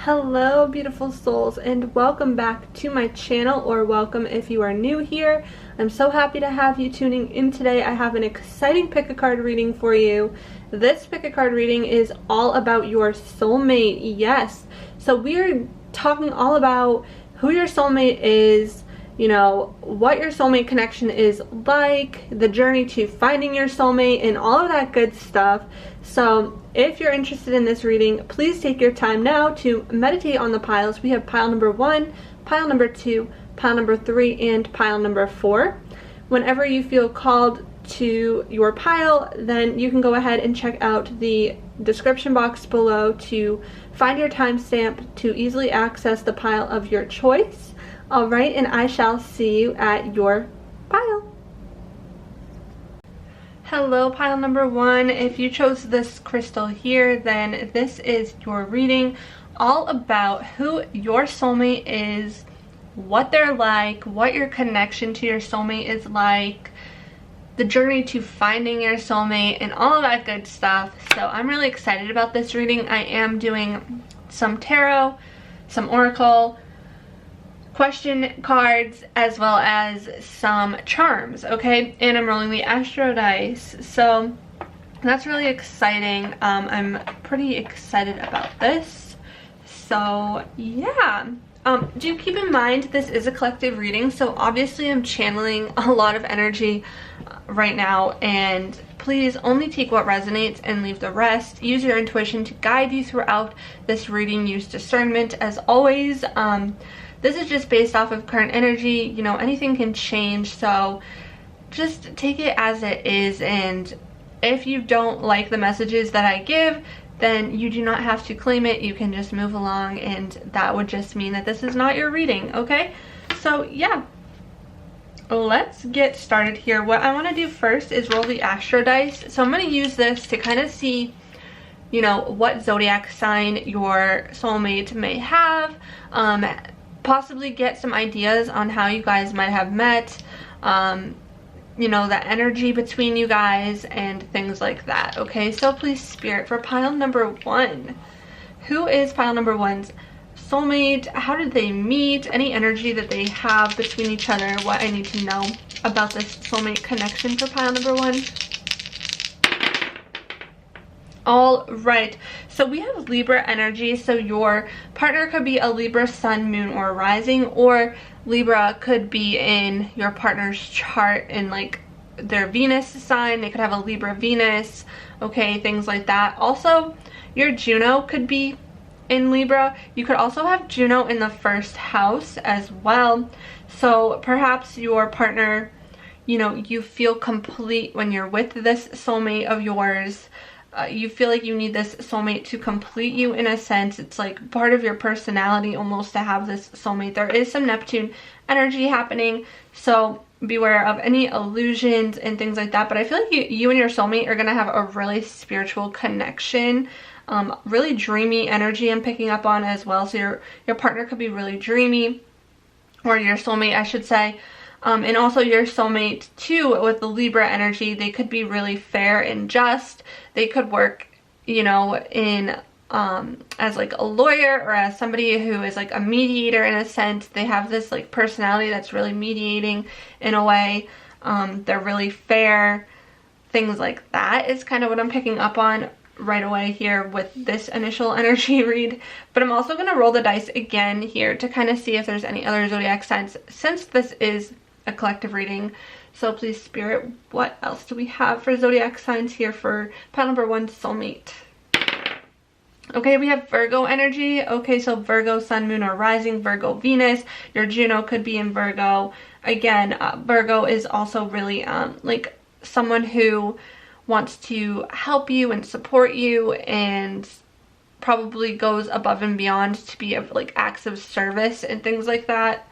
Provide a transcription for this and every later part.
Hello beautiful souls, and welcome back to my channel, or welcome if you are new here. I'm so happy to have you tuning in today. I have an exciting pick a card reading for you. This pick a card reading is all about your soulmate. Yes, so we are talking all about who your soulmate is, you know, what your soulmate connection is like, the journey to finding your soulmate, and all of that good stuff. So if you're interested in this reading, please take your time now to meditate on the piles. We have pile number 1, pile number 2, pile number 3, and pile number 4. Whenever you feel called to your pile, then you can go ahead and check out the description box below to find your timestamp to easily access the pile of your choice. Alright, and I shall see you at your pile. Hello pile number 1. If you chose this crystal here, then this is your reading all about who your soulmate is, what they're like, what your connection to your soulmate is like, the journey to finding your soulmate, and all of that good stuff. So I'm really excited about this reading. I am doing some tarot, some oracle, question cards, as well as some charms, okay? And I'm rolling the astro dice, so that's really exciting. I'm pretty excited about this. So yeah, do keep in mind this is a collective reading, so obviously I'm channeling a lot of energy right now, and please only take what resonates and leave the rest. Use your intuition to guide you throughout this reading. Use discernment as always. This is just based off of current energy, you know, anything can change, so just take it as it is. And if you don't like the messages that I give, then you do not have to claim it. You can just move along, and that would just mean that this is not your reading, okay? So yeah, let's get started here. What I want to do first is roll the astro dice. So I'm going to use this to kind of see, you know, what zodiac sign your soulmate may have, possibly get some ideas on how you guys might have met, you know, the energy between you guys and things like that, okay? So please spirit for pile number 1. Who is pile number 1's soulmate? How did they meet? Any energy that they have between each other, what I need to know about this soulmate connection for pile number 1. All right, so we have Libra energy, so your partner could be a Libra sun, moon, or rising, or Libra could be in your partner's chart in like their Venus sign. They could have a Libra Venus, okay, things like that. Also, your Juno could be in Libra. You could also have Juno in the first house as well. So perhaps your partner, you know, you feel complete when you're with this soulmate of yours. You feel like you need this soulmate to complete you in a sense. It's like part of your personality almost to have this soulmate. There is some Neptune energy happening, so beware of any illusions and things like that. But I feel like you and your soulmate are going to have a really spiritual connection. Really dreamy energy I'm picking up on as well. So your partner could be really dreamy, or your soulmate I should say. And also your soulmate too, with the Libra energy, they could be really fair and just. They could work, you know, in as like a lawyer, or as somebody who is like a mediator in a sense. They have this like personality that's really mediating in a way. They're really fair. Things like that is kind of what I'm picking up on right away here with this initial energy read. But I'm also going to roll the dice again here to kind of see if there's any other zodiac signs, since this is a collective reading. So please spirit, what else do we have for zodiac signs here for pile number 1, soulmate? Okay, we have Virgo energy. Okay, so Virgo sun, moon, or rising, Virgo Venus. Your Juno could be in Virgo. Again, Virgo is also really like someone who wants to help you and support you, and probably goes above and beyond to be of like acts of service and things like that.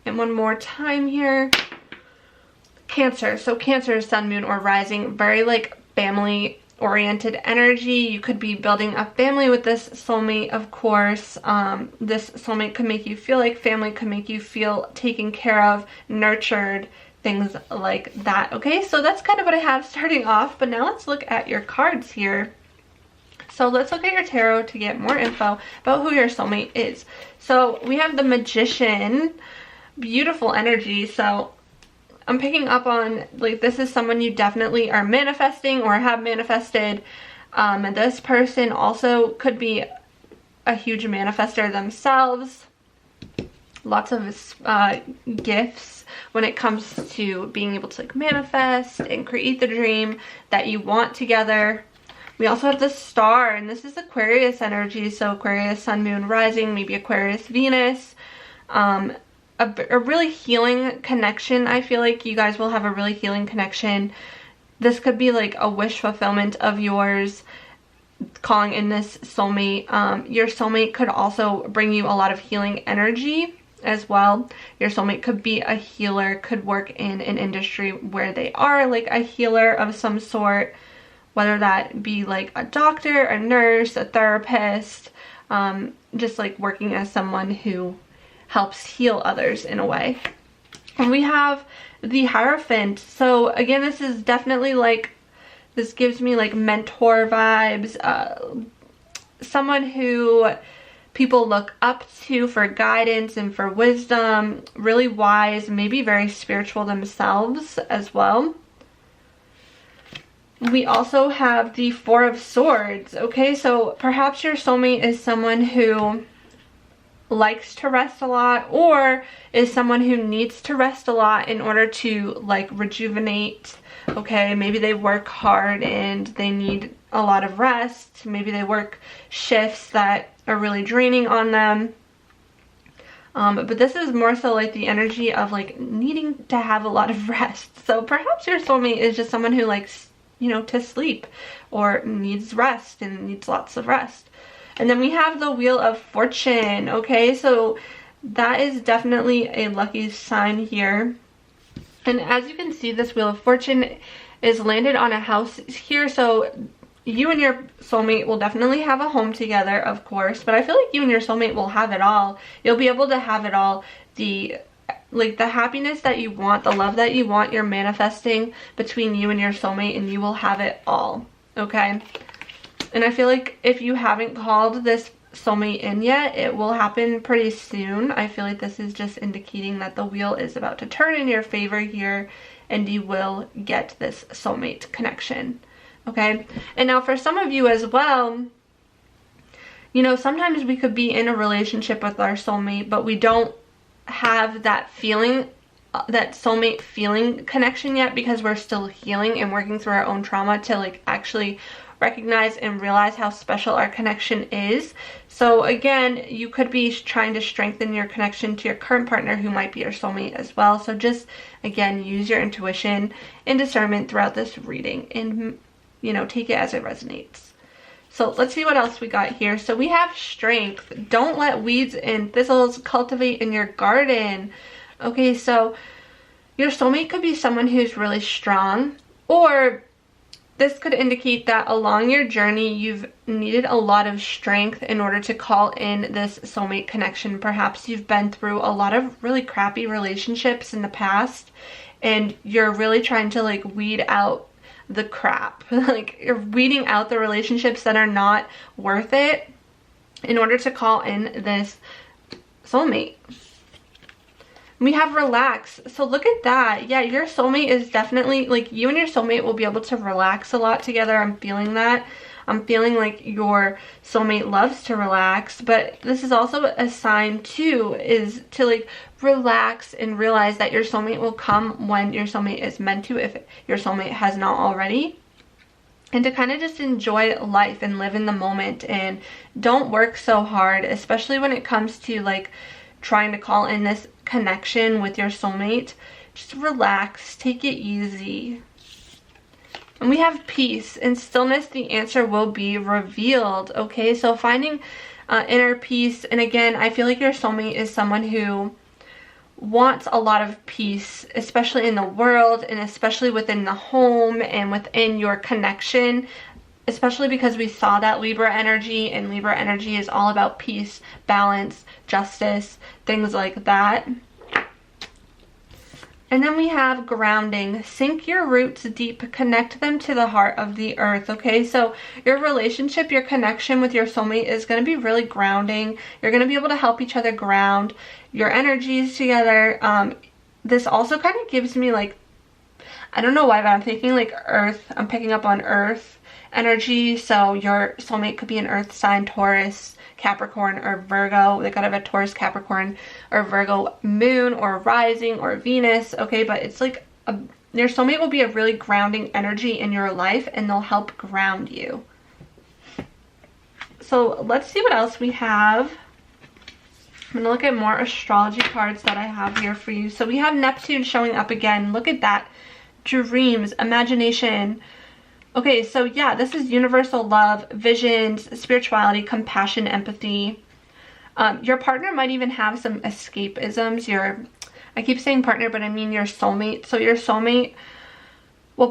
And one more time here, Cancer. So Cancer is sun, moon, or rising. Very like family oriented energy. You could be building a family with this soulmate, of course. This soulmate could make you feel like family, could make you feel taken care of, nurtured, things like that. Okay, so that's kind of what I have starting off, but now let's look at your cards here. So let's look at your tarot to get more info about who your soulmate is. So we have the Magician, beautiful energy. So I'm picking up on, like, this is someone you definitely are manifesting or have manifested. And this person also could be a huge manifester themselves. Lots of gifts when it comes to being able to like manifest and create the dream that you want together. We also have the Star, and this is Aquarius energy. So Aquarius, Sun, Moon, Rising, maybe Aquarius, Venus. A really healing connection. I feel like you guys will have a really healing connection. This could be like a wish fulfillment of yours, calling in this soulmate. Your soulmate could also bring you a lot of healing energy as well. Your soulmate could be a healer, could work in an industry where they are like a healer of some sort, whether that be like a doctor, a nurse, a therapist, just like working as someone who helps heal others in a way. And we have the Hierophant. So again, this is definitely like, this gives me like mentor vibes, someone who people look up to for guidance and for wisdom, really wise, maybe very spiritual themselves as well. We also have the Four of Swords. Okay, so perhaps your soulmate is someone who likes to rest a lot, or is someone who needs to rest a lot in order to like rejuvenate. Okay, maybe they work hard and they need a lot of rest. Maybe they work shifts that are really draining on them. But this is more so like the energy of like needing to have a lot of rest. So perhaps your soulmate is just someone who likes, you know, to sleep or needs rest and needs lots of rest. And then we have the Wheel of Fortune. Okay, so that is definitely a lucky sign here. And as you can see, this Wheel of Fortune is landed on a house here. So you and your soulmate will definitely have a home together, of course. But I feel like you and your soulmate will have it all. You'll be able to have it all. The happiness that you want, the love that you want, you're manifesting between you and your soulmate, and you will have it all. Okay? And I feel like if you haven't called this soulmate in yet, it will happen pretty soon. I feel like this is just indicating that the wheel is about to turn in your favor here, and you will get this soulmate connection. Okay, and now for some of you as well, you know, sometimes we could be in a relationship with our soulmate, but we don't have that feeling, that soulmate feeling connection yet, because we're still healing and working through our own trauma to like actually recognize and realize how special our connection is. So again, you could be trying to strengthen your connection to your current partner who might be your soulmate as well. So just again, use your intuition and discernment throughout this reading, and you know, take it as it resonates. So let's see what else we got here. So we have Strength. Don't let weeds and thistles cultivate in your garden. Okay, so your soulmate could be someone who's really strong, or this could indicate that along your journey, you've needed a lot of strength in order to call in this soulmate connection. Perhaps you've been through a lot of really crappy relationships in the past, and you're really trying to like weed out the crap. Like you're weeding out the relationships that are not worth it in order to call in this soulmate. We have Relax. So look at that. Yeah, your soulmate is definitely, like, you and your soulmate will be able to relax a lot together. I'm feeling that. I'm feeling like your soulmate loves to relax, but this is also a sign too, is to like relax and realize that your soulmate will come when your soulmate is meant to, if your soulmate has not already. And to kind of just enjoy life and live in the moment, and don't work so hard, especially when it comes to like trying to call in this connection with your soulmate. Just relax, take it easy. And we have Peace. In stillness, the answer will be revealed. Okay, so finding inner peace. And again, I feel like your soulmate is someone who wants a lot of peace, especially in the world, and especially within the home and within your connection, especially because we saw that Libra energy, and Libra energy is all about peace, balance, justice, things like that. And then we have grounding. Sink your roots deep, connect them to the heart of the earth, okay? So your relationship, your connection with your soulmate is going to be really grounding. You're going to be able to help each other ground your energies together. This also kind of gives me like, I don't know why, but I'm thinking like earth. I'm picking up on earth energy. So your soulmate could be an earth sign, Taurus, Capricorn, or Virgo. They could have a Taurus, Capricorn, or Virgo moon, or rising, or Venus, okay? But it's like your soulmate will be a really grounding energy in your life, and they'll help ground you. So let's see what else we have. I'm going to look at more astrology cards that I have here for you. So we have Neptune showing up again. Look at that. Dreams, imagination. Okay, so yeah, this is universal love, visions, spirituality, compassion, empathy. Your partner might even have some escapisms. I keep saying partner, but I mean your soulmate. So your soulmate will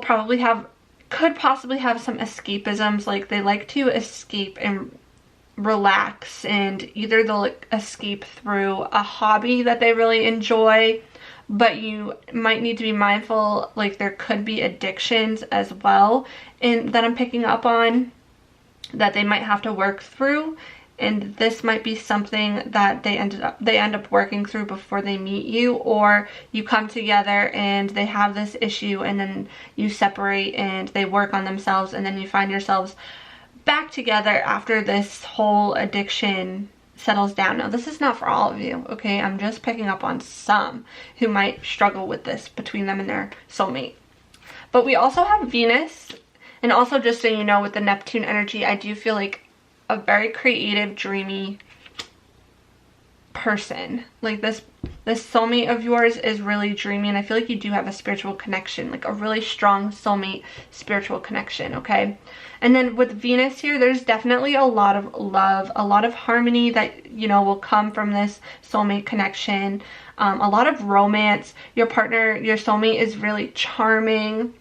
could possibly have some escapisms. Like they like to escape and relax, and either they'll escape through a hobby that they really enjoy, but you might need to be mindful, like there could be addictions as well, and that I'm picking up on that they might have to work through, and this might be something that they end up working through before they meet you, or you come together and they have this issue and then you separate and they work on themselves, and then you find yourselves back together after this whole addiction settles down. Now, this is not for all of you, okay? I'm just picking up on some who might struggle with this between them and their soulmate. But we also have Venus, and also just so you know, with the Neptune energy, I do feel like a very creative, dreamy person. Like this soulmate of yours is really dreamy, and I feel like you do have a spiritual connection, like a really strong soulmate spiritual connection, okay? And then with Venus here, there's definitely a lot of love, a lot of harmony that, you know, will come from this soulmate connection, a lot of romance. Your partner, your soulmate is really charming,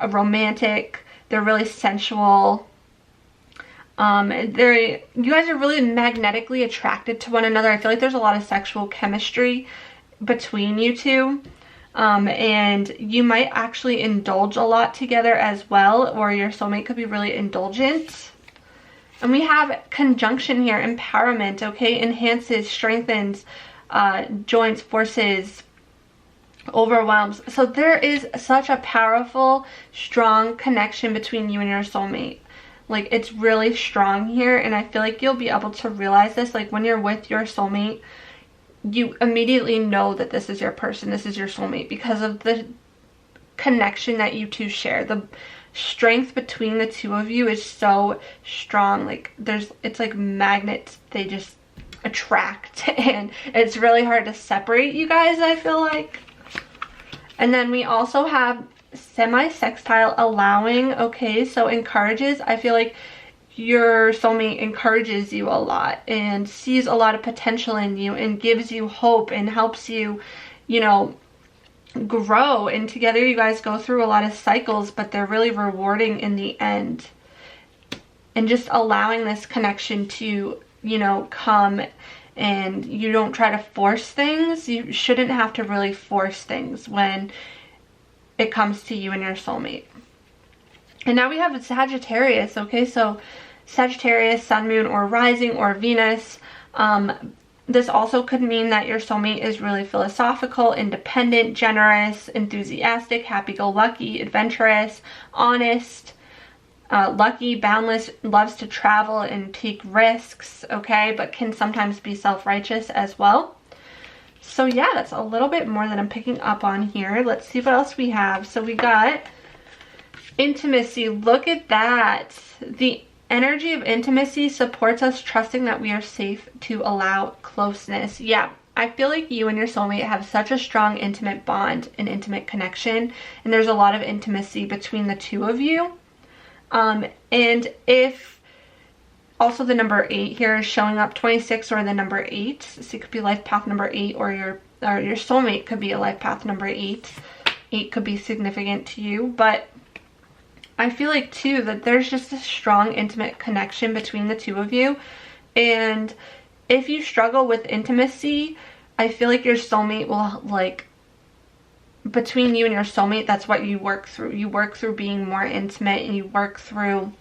romantic, they're really sensual. You guys are really magnetically attracted to one another. I feel like there's a lot of sexual chemistry between you two. And you might actually indulge a lot together as well, or your soulmate could be really indulgent. And we have conjunction here, empowerment, okay? Enhances, strengthens, joins forces, overwhelms. So there is such a powerful, strong connection between you and your soulmate. Like, it's really strong here, and I feel like you'll be able to realize this. Like, when you're with your soulmate, you immediately know that this is your person, this is your soulmate, because of the connection that you two share. The strength between the two of you is so strong. Like, it's like magnets, they just attract, and it's really hard to separate you guys, I feel like. And then we also have semi-sextile, allowing, okay? So encourages. I feel like your soulmate encourages you a lot and sees a lot of potential in you and gives you hope and helps you, you know, grow. And together you guys go through a lot of cycles, but they're really rewarding in the end. And just allowing this connection to, you know, come, and you don't try to force things. You shouldn't have to really force things when it comes to you and your soulmate. And now we have Sagittarius, okay? So Sagittarius, sun, moon, or rising, or Venus. This also could mean that your soulmate is really philosophical, independent, generous, enthusiastic, happy-go-lucky, adventurous, honest, lucky, boundless, loves to travel and take risks, okay? But can sometimes be self-righteous as well. So yeah, that's a little bit more that I'm picking up on here. Let's see what else we have. So we got intimacy. Look at that. The energy of intimacy supports us trusting that we are safe to allow closeness. Yeah, I feel like you and your soulmate have such a strong intimate bond and intimate connection, and there's a lot of intimacy between the two of you. And if also the number 8 here is showing up, 26 or the number 8, so it could be life path number 8, or your soulmate could be a life path number 8. 8 could be significant to you, but I feel like too that there's just a strong intimate connection between the two of you. And if you struggle with intimacy, I feel like your soulmate will like between you and your soulmate, that's what you work through. You work through being more intimate, and you work through,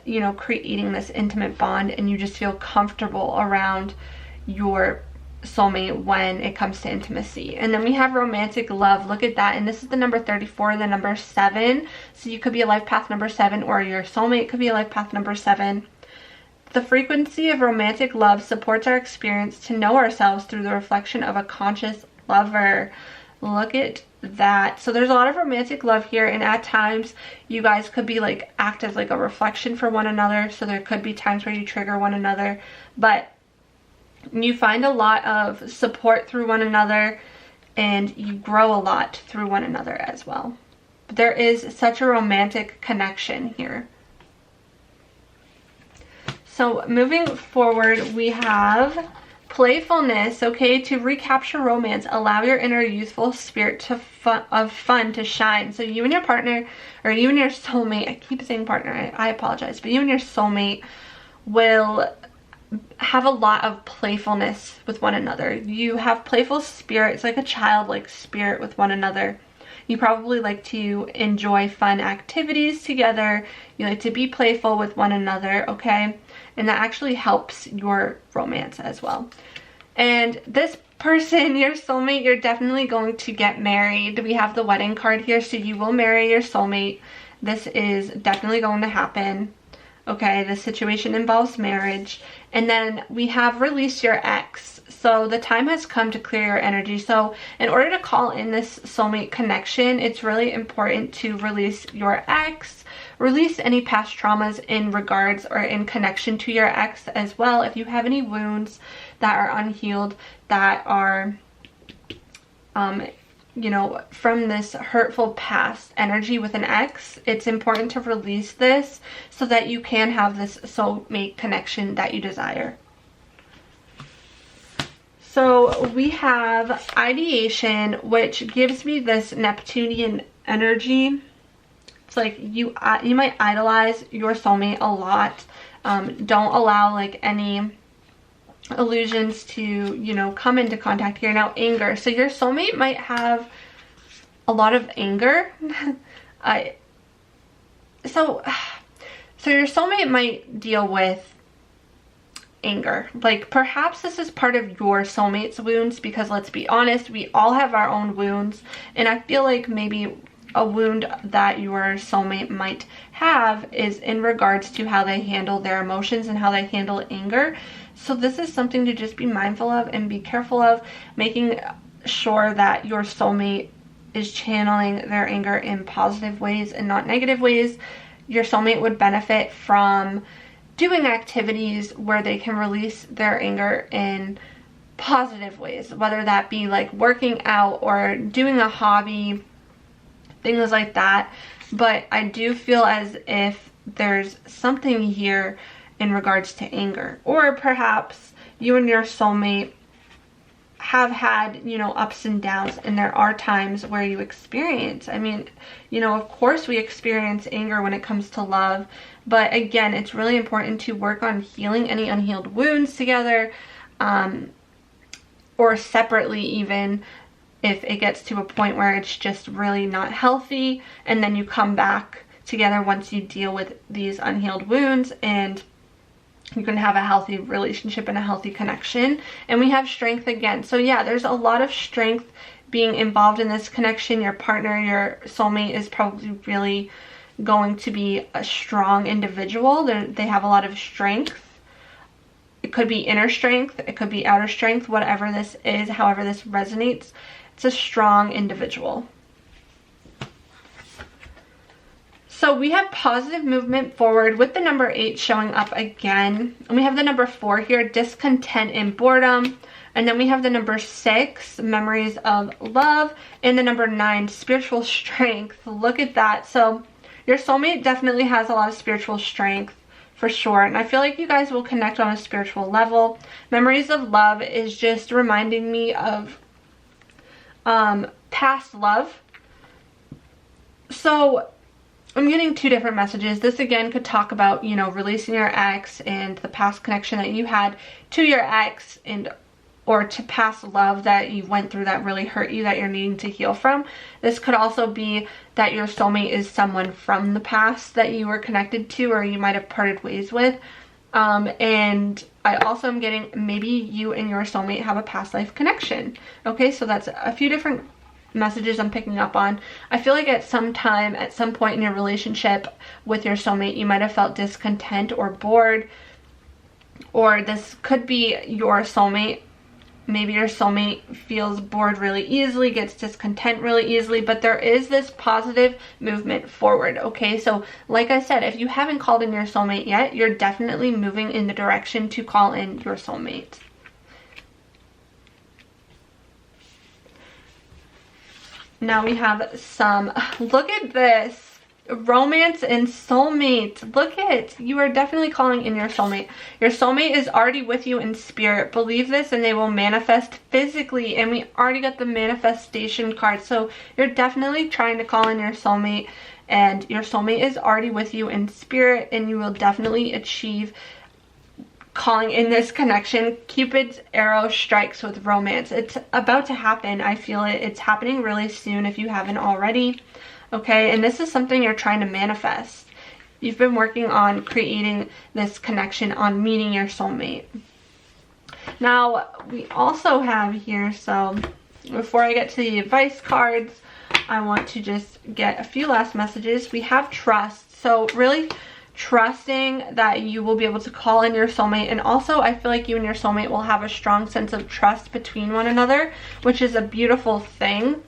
you know, creating this intimate bond, and you just feel comfortable around your soulmate when it comes to intimacy. And then we have romantic love. Look at that. And this is the number 34, the number 7. So you could be a life path number 7, or your soulmate could be a life path number 7. The frequency of romantic love supports our experience to know ourselves through the reflection of a conscious lover. Look at that. So there's a lot of romantic love here, and at times you guys could be like act as like a reflection for one another. So there could be times where you trigger one another, but you find a lot of support through one another, and you grow a lot through one another as well. But there is such a romantic connection here. So moving forward, we have playfulness. Okay, to recapture romance, allow your inner youthful spirit of fun to shine. So you and your partner, or you and your soulmate, I keep saying partner, I apologize, but you and your soulmate will have a lot of playfulness with one another. You have playful spirits, like a childlike spirit with one another. You probably like to enjoy fun activities together. You like to be playful with one another, okay? And that actually helps your romance as well. And this person, your soulmate, you're definitely going to get married. We have the wedding card here, so you will marry your soulmate. This is definitely going to happen. Okay, this situation involves marriage. And then we have release your ex. So the time has come to clear your energy. So in order to call in this soulmate connection, it's really important to release your ex, release any past traumas in regards or in connection to your ex as well. If you have any wounds that are unhealed, that are you know, from this hurtful past energy with an ex, it's important to release this so that you can have this soulmate connection that you desire. So we have ideation, which gives me this Neptunian energy. It's like you might idolize your soulmate a lot. Don't allow like any illusions to, you know, come into contact here. Now, anger. So your soulmate might have a lot of anger. So your soulmate might deal with anger. Like perhaps this is part of your soulmate's wounds, because let's be honest, we all have our own wounds, and I feel like maybe a wound that your soulmate might have is in regards to how they handle their emotions and how they handle anger. So this is something to just be mindful of and be careful of, making sure that your soulmate is channeling their anger in positive ways and not negative ways. Your soulmate would benefit from doing activities where they can release their anger in positive ways, whether that be like working out or doing a hobby, things like that. But I do feel as if there's something here in regards to anger, or perhaps you and your soulmate have had, you know, ups and downs, and there are times where you experience, I mean, you know, of course we experience anger when it comes to love, but again, it's really important to work on healing any unhealed wounds together, or separately even, if it gets to a point where it's just really not healthy, and then you come back together once you deal with these unhealed wounds, and you can have a healthy relationship and a healthy connection. And we have strength again. So yeah, there's a lot of strength being involved in this connection. Your partner, your soulmate, is probably really going to be a strong individual. They have a lot of strength. It could be inner strength, it could be outer strength, whatever this is, however this resonates. It's a strong individual. So we have positive movement forward with the number 8 showing up again. And we have the number 4 here, discontent and boredom. And then we have the number 6, memories of love. And the number 9, spiritual strength. Look at that. So your soulmate definitely has a lot of spiritual strength for sure. And I feel like you guys will connect on a spiritual level. Memories of love is just reminding me of past love. So I'm getting 2 different messages. This again could talk about, you know, releasing your ex and the past connection that you had to your ex, and or to past love that you went through that really hurt you, that you're needing to heal from. This could also be that your soulmate is someone from the past that you were connected to, or you might have parted ways with. And I also am getting maybe you and your soulmate have a past life connection. Okay, so that's a few different messages I'm picking up on. I feel like at some time, at some point in your relationship with your soulmate, you might have felt discontent or bored, or this could be your soulmate. Maybe your soulmate feels bored really easily, gets discontent really easily, but there is this positive movement forward, okay? So like I said, if you haven't called in your soulmate yet, you're definitely moving in the direction to call in your soulmate. Now we have some, look at this. Romance and soulmate. Look at, you are definitely calling in your soulmate. Your soulmate is already with you in spirit. Believe this and they will manifest physically. And we already got the manifestation card. So you're definitely trying to call in your soulmate, and your soulmate is already with you in spirit, and you will definitely achieve calling in this connection. Cupid's arrow strikes with romance. It's about to happen. I feel it. It's happening really soon if you haven't already. Okay, and this is something you're trying to manifest. You've been working on creating this connection, on meeting your soulmate. Now, we also have here, so before I get to the advice cards, I want to just get a few last messages. We have trust. So really trusting that you will be able to call in your soulmate, and also I feel like you and your soulmate will have a strong sense of trust between one another, which is a beautiful thing.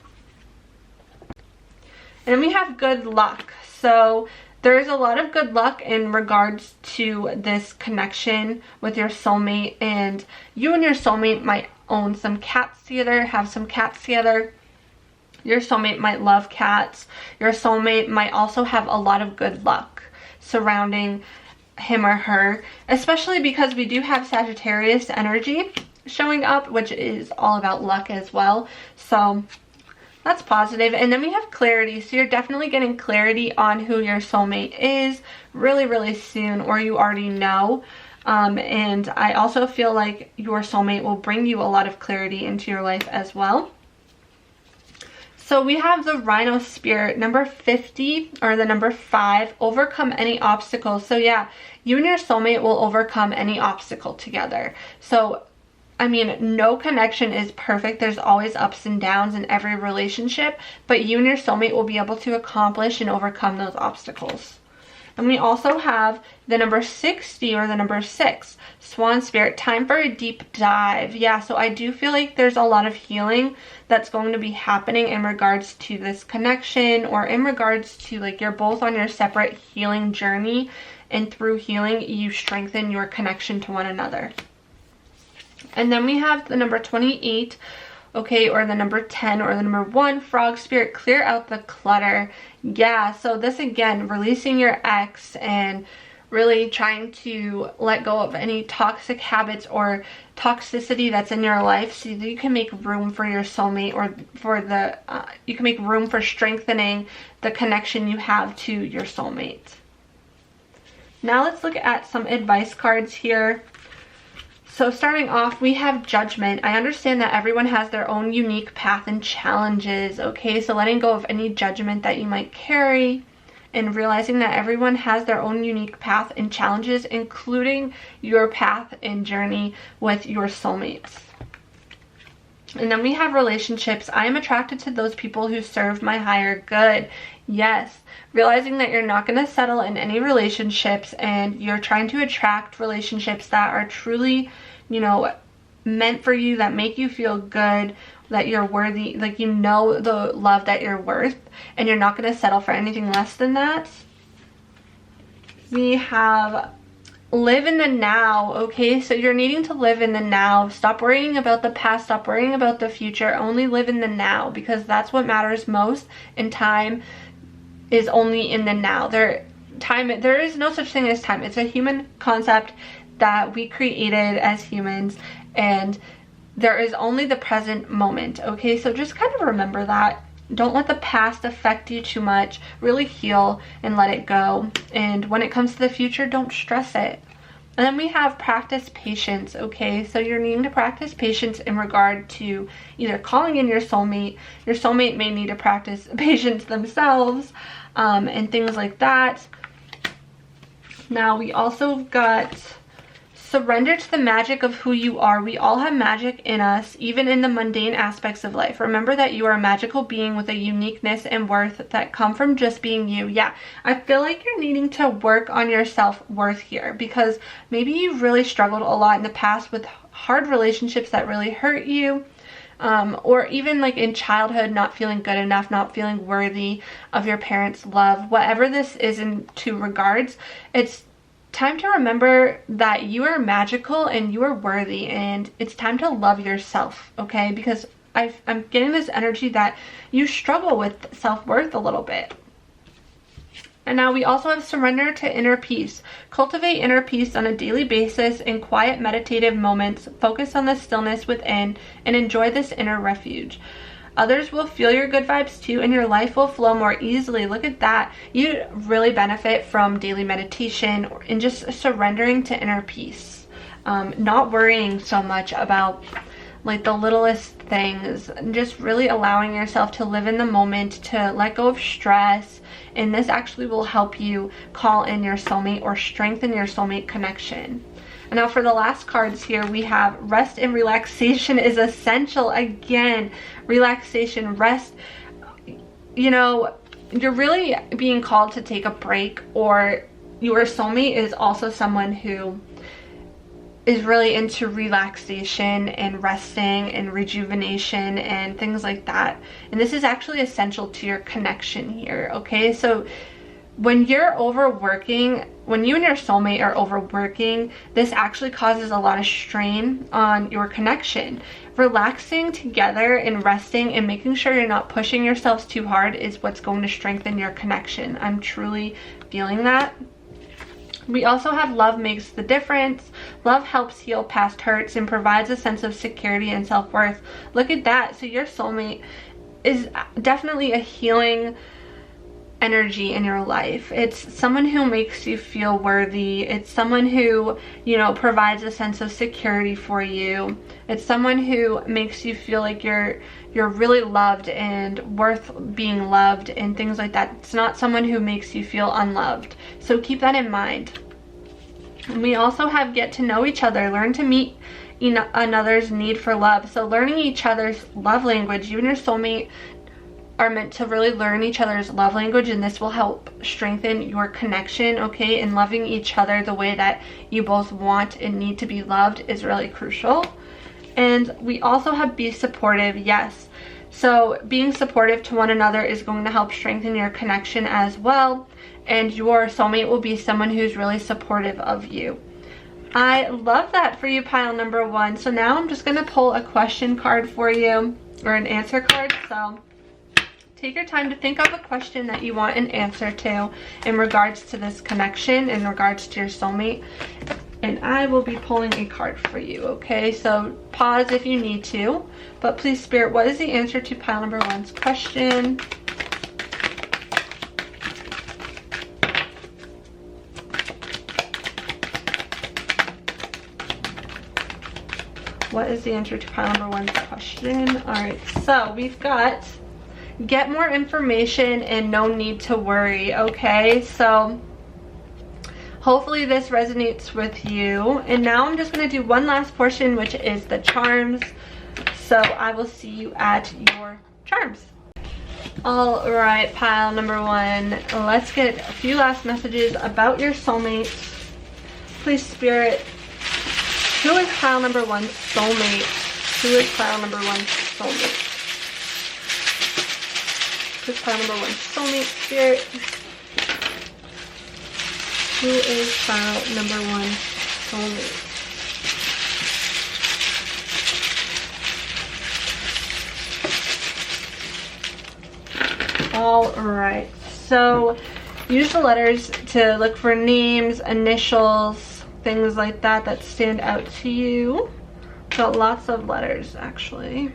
And then we have good luck. So there's a lot of good luck in regards to this connection with your soulmate, and you and your soulmate might own some cats together, have some cats together. Your soulmate might love cats. Your soulmate might also have a lot of good luck surrounding him or her, especially because we do have Sagittarius energy showing up, which is all about luck as well. So that's positive. And then we have clarity. So you're definitely getting clarity on who your soulmate is really, really soon, or you already know. And I also feel like your soulmate will bring you a lot of clarity into your life as well. So we have the Rhino Spirit, number 50, or the number 5, overcome any obstacle. So yeah, you and your soulmate will overcome any obstacle together. So I mean, no connection is perfect. There's always ups and downs in every relationship, but you and your soulmate will be able to accomplish and overcome those obstacles. And we also have the number 60, or the number 6, Swan Spirit, time for a deep dive. Yeah, so I do feel like there's a lot of healing that's going to be happening in regards to this connection, or in regards to like you're both on your separate healing journey, and through healing you strengthen your connection to one another. And then we have the number 28, okay, or the number 10, or the number 1, Frog Spirit, clear out the clutter. Yeah, so this again, releasing your ex and really trying to let go of any toxic habits or toxicity that's in your life, so that you can make room for your soulmate, or for the you can make room for strengthening the connection you have to your soulmate. Now let's look at some advice cards here. So starting off, we have Judgment. I understand that everyone has their own unique path and challenges, okay? So letting go of any judgment that you might carry, and realizing that everyone has their own unique path and challenges, including your path and journey with your soulmates. And then we have relationships. I am attracted to those people who serve my higher good. Yes, realizing that you're not going to settle in any relationships, and you're trying to attract relationships that are truly, you know, meant for you, that make you feel good, that you're worthy, like you know the love that you're worth, and you're not going to settle for anything less than that. We have live in the now, okay? So you're needing to live in the now. Stop worrying about the past, stop worrying about the future. Only live in the now, because that's what matters most, and time is only in the now. There is no such thing as time. It's a human concept that we created as humans, and there is only the present moment, okay? So just kind of remember that. Don't let the past affect you too much. Really heal and let it go. And when it comes to the future, don't stress it. And then we have practice patience, okay? So you're needing to practice patience in regard to either calling in your soulmate. Your soulmate may need to practice patience themselves, and things like that. Now we also got surrender to the magic of who you are. We all have magic in us, even in the mundane aspects of life. Remember that you are a magical being with a uniqueness and worth that come from just being you. Yeah, I feel like you're needing to work on your self-worth here, because maybe you've really struggled a lot in the past with hard relationships that really hurt you. Or even like in childhood, not feeling good enough, not feeling worthy of your parents' love. Whatever this is in two regards, it's time to remember that you are magical and you are worthy, and it's time to love yourself, okay? Because I'm getting this energy that you struggle with self-worth a little bit. And now we also have surrender to inner peace. Cultivate inner peace on a daily basis in quiet meditative moments. Focus on the stillness within and enjoy this inner refuge. Others will feel your good vibes too, and your life will flow more easily. Look at that. You really benefit from daily meditation and just surrendering to inner peace. Not worrying so much about like the littlest things, just really allowing yourself to live in the moment, to let go of stress. And this actually will help you call in your soulmate or strengthen your soulmate connection. And now for the last cards here, we have rest and relaxation is essential. Again, relaxation, rest. You know, you're really being called to take a break, or your soulmate is also someone who is really into relaxation and resting and rejuvenation and things like that. And this is actually essential to your connection here, okay? So when you're overworking, when you and your soulmate are overworking, this actually causes a lot of strain on your connection. Relaxing together and resting and making sure you're not pushing yourselves too hard is what's going to strengthen your connection. I'm truly feeling that. We also have love makes the difference. Love helps heal past hurts and provides a sense of security and self-worth. Look at that. So your soulmate is definitely a healing energy in your life. It's someone who makes you feel worthy. It's someone who, you know, provides a sense of security for you. It's someone who makes you feel like you're really loved and worth being loved and things like that. It's not someone who makes you feel unloved. So keep that in mind. And we also have get to know each other, learn to meet another's need for love. So learning each other's love language. You and your soulmate are meant to really learn each other's love language, and this will help strengthen your connection, okay? And loving each other the way that you both want and need to be loved is really crucial. And we also have be supportive. Yes, so being supportive to one another is going to help strengthen your connection as well, and your soulmate will be someone who's really supportive of you. I love that for you, pile number one. So now I'm just going to pull a question card for you, or an answer card. So take your time to think of a question that you want an answer to in regards to this connection, in regards to your soulmate. And I will be pulling a card for you, okay? So pause if you need to. But please, Spirit, what is the answer to pile number one's question? What is the answer to pile number one's question? All right, so we've got get more information and no need to worry, okay? So hopefully this resonates with you. And now I'm just going to do one last portion, which is the charms. So I will see you at your charms. All right, pile number one, let's get a few last messages about your soulmate. Please, Spirit, who is pile number one's soulmate? Who is pile number one's soulmate? Who's pile number one soulmate, Spirit? Who is pile number one soulmate? All right, so use the letters to look for names, initials, things like that that stand out to you. Got lots of letters actually.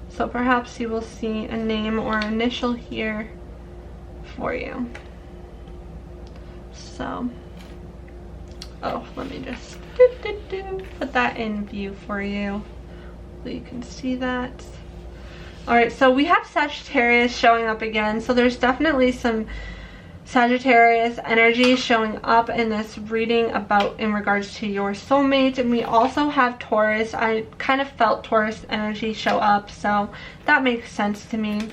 So perhaps you will see a name or initial here for you. So Oh, let me just put that in view for you so you can see that. All right, so we have Sagittarius showing up again. So there's definitely some Sagittarius energy showing up in this reading in regards to your soulmate. And we also have Taurus. I kind of felt Taurus energy show up, so that makes sense to me.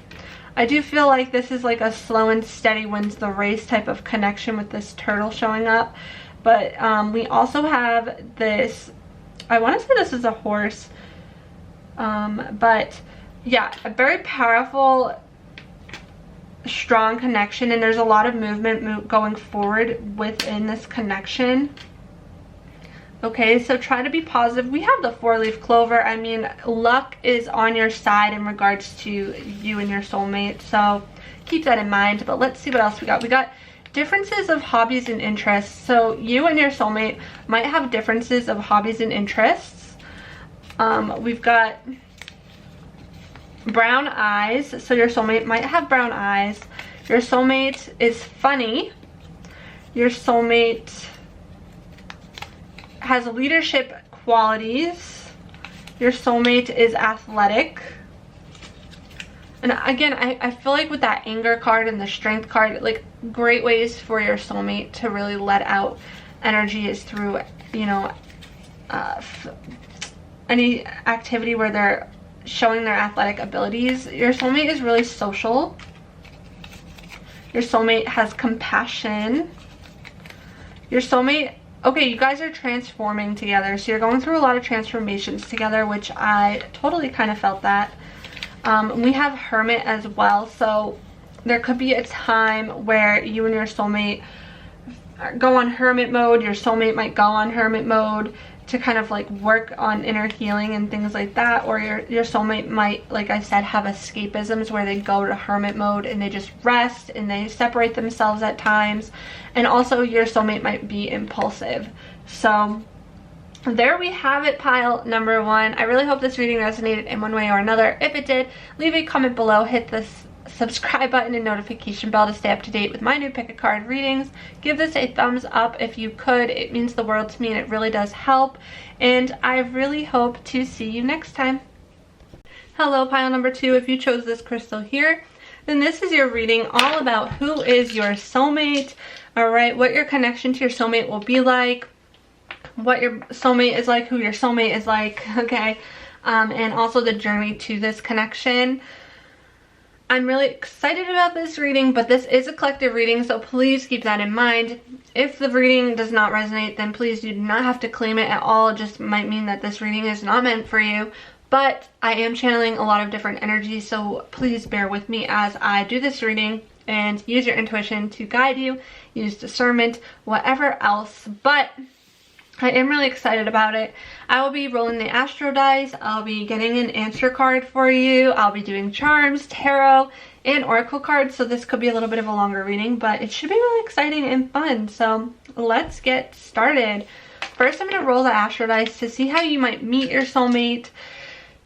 I do feel like this is like a slow and steady wins the race type of connection with this turtle showing up. But we also have this, I want to say this is a horse, but yeah, a very powerful, strong connection, and there's a lot of movement going forward within this connection. Okay, so try to be positive. We have the 4-leaf clover. I mean, luck is on your side in regards to you and your soulmate, so keep that in mind. But let's see what else we got. We got differences of hobbies and interests. So you and your soulmate might have differences of hobbies and interests. We've got brown eyes. So your soulmate might have brown eyes. Your soulmate is funny. Your soulmate has leadership qualities. Your soulmate is athletic. And again, I feel like with that anger card and the strength card, like great ways for your soulmate to really let out energy is through, you know, any activity where they're showing their athletic abilities. Your soulmate is really social. Your soulmate has compassion. Your soulmate, okay, you guys are transforming together. So you're going through a lot of transformations together, which I totally kind of felt that. We have Hermit as well. So there could be a time where you and your soulmate go on Hermit mode. Your soulmate might go on Hermit mode to kind of like work on inner healing and things like that. Or your soulmate might, like I said, have escapisms where they go to Hermit mode and they just rest and they separate themselves at times. And also your soulmate might be impulsive. So there we have it, pile number 1. I really hope this reading resonated in one way or another. If it did, leave a comment below, hit the subscribe button and notification bell to stay up to date with my new pick a card readings. Give this a thumbs up if you could. It means the world to me and it really does help. And I really hope to see you next time. Hello, pile number 2. If you chose this crystal here, then this is your reading all about who is your soulmate. All right, what your connection to your soulmate will be like, what your soulmate is like, who your soulmate is like, okay, and also the journey to this connection. I'm really excited about this reading, but this is a collective reading, so please keep that in mind. If the reading does not resonate, then please do not have to claim it at all. It just might mean that this reading is not meant for you. But I am channeling a lot of different energies, so please bear with me as I do this reading and use your intuition to guide you, use discernment, whatever else. But I am really excited about it. I will be rolling the astro dice. I'll be getting an answer card for you. I'll be doing charms, tarot, and oracle cards. So this could be a little bit of a longer reading, but it should be really exciting and fun. So let's get started. First, I'm going to roll the astro dice to see how you might meet your soulmate,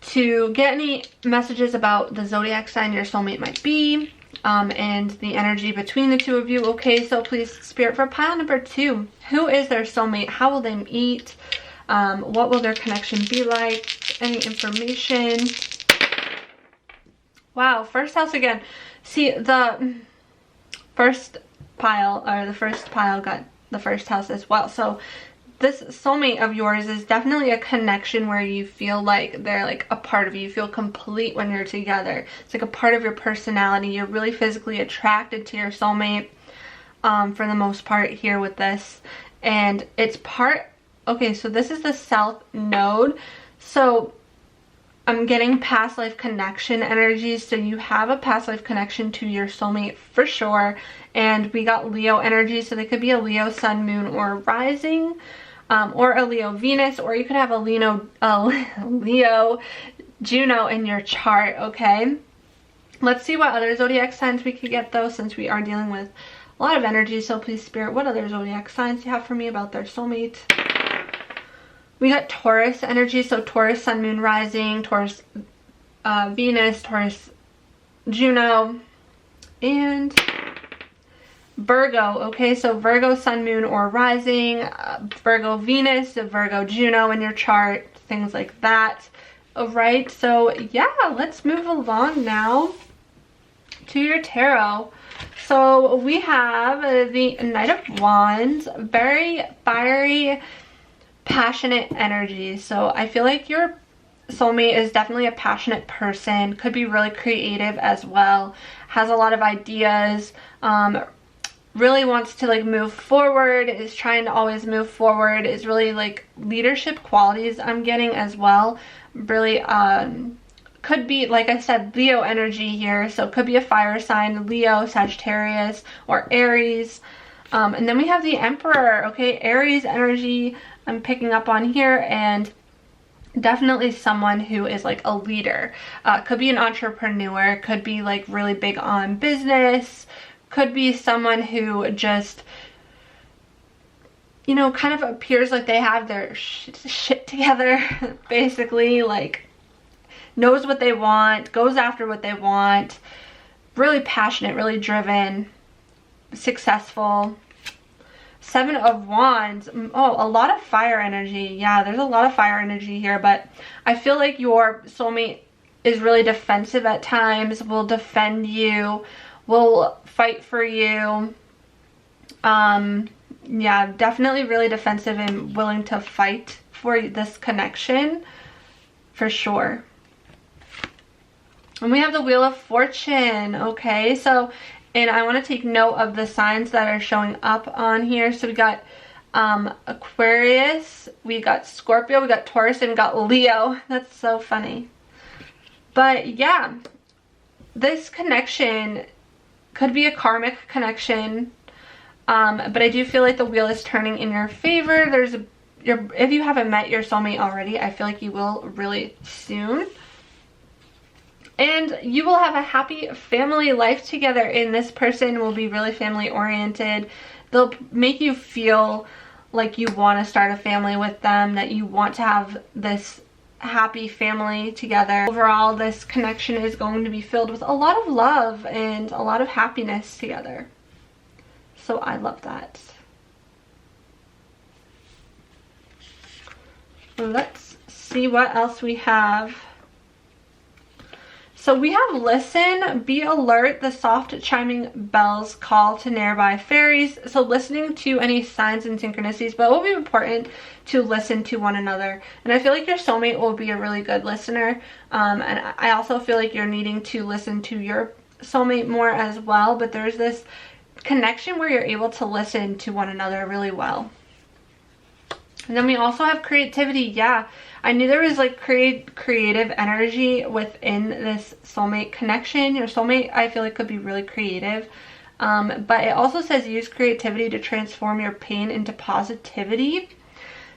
to get any messages about the zodiac sign your soulmate might be, and the energy between the two of you. Okay, so please, Spirit, for pile number 2, who is their soulmate? How will they meet? What will their connection be like? Any information? Wow, first house again. See, the first pile got the first house as well. So this soulmate of yours is definitely a connection where you feel like they're like a part of you. You feel complete when you're together. It's like a part of your personality. You're really physically attracted to your soulmate, for the most part here with this. And it's part, okay, so this is the south node. So I'm getting past life connection energies. So you have a past life connection to your soulmate for sure. And we got Leo energy. So they could be a Leo sun, moon, or rising. Or a Leo Venus, or you could have a Leo Juno in your chart, okay? Let's see what other zodiac signs we could get though, since we are dealing with a lot of energy. So please, Spirit, what other zodiac signs you have for me about their soulmate? We got Taurus energy, so Taurus, sun, moon, rising, Taurus, Venus, Taurus, Juno, and Virgo, okay, so Virgo sun, moon, or rising, Virgo Venus, Virgo Juno in your chart, things like that. All right, so yeah, let's move along now to your tarot. So we have the Knight of Wands, very fiery, passionate energy. So I feel like your soulmate is definitely a passionate person, could be really creative as well, has a lot of ideas, really wants to like move forward, is trying to always move forward, is really like leadership qualities I'm getting as well. Really could be, like I said, Leo energy here, so it could be a fire sign, Leo, Sagittarius, or Aries. And then we have the Emperor, okay, Aries energy I'm picking up on here, and definitely someone who is like a leader. Could be an entrepreneur, could be like really big on business, could be someone who just, you know, kind of appears like they have their shit together, basically, like knows what they want, goes after what they want, really passionate, really driven, successful. Seven of Wands. Oh, a lot of fire energy. Yeah, there's a lot of fire energy here, but I feel like your soulmate is really defensive at times, will defend you, will fight for you. Yeah, definitely really defensive and willing to fight for this connection, for sure. And we have the Wheel of Fortune, okay? So, and I want to take note of the signs that are showing up on here. So we got Aquarius, we got Scorpio, we got Taurus, and we got Leo. That's so funny. But yeah, this connection could be a karmic connection. But I do feel like the wheel is turning in your favor. If you haven't met your soulmate already, I feel like you will really soon. And you will have a happy family life together, and this person will be really family oriented. They'll make you feel like you want to start a family with them, that you want to have this happy family together. Overall, this connection is going to be filled with a lot of love and a lot of happiness together. So I love that. Let's see what else we have. So we have listen, be alert, the soft chiming bells call to nearby fairies. So listening to any signs and synchronicities, but it will be important to listen to one another. And I feel like your soulmate will be a really good listener. And I also feel like you're needing to listen to your soulmate more as well. But there's this connection where you're able to listen to one another really well. And then we also have creativity. Yeah, I knew there was like creative energy within this soulmate connection. Your soulmate, I feel like, could be really creative. But it also says use creativity to transform your pain into positivity.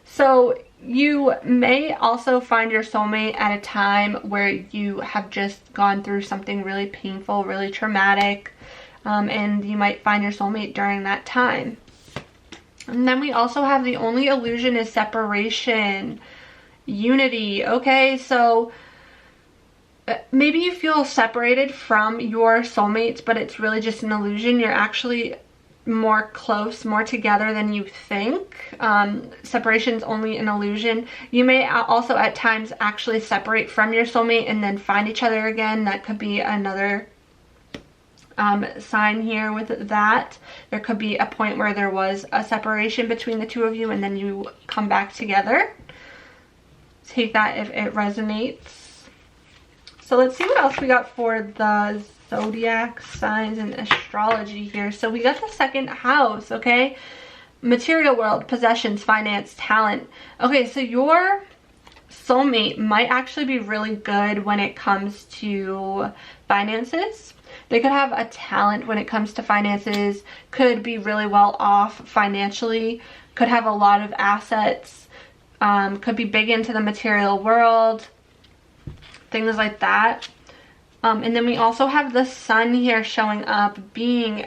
So you may also find your soulmate at a time where you have just gone through something really painful, really traumatic. And you might find your soulmate during that time. And then we also have the only illusion is separation, unity. Okay, so maybe you feel separated from your soulmates, but it's really just an illusion. You're actually more close, more together than you think. Separation is only an illusion. You may also at times actually separate from your soulmate and then find each other again. That could be another sign here with that. There could be a point where there was a separation between the two of you and then you come back together. Take that if it resonates. So let's see what else we got for the zodiac signs and astrology here. So we got the second house, okay? Material world, possessions, finance, talent. Okay, so your soulmate might actually be really good when it comes to finances. They could have a talent when it comes to finances, could be really well off financially, could have a lot of assets, could be big into the material world, things like that. And then we also have the sun here showing up, being,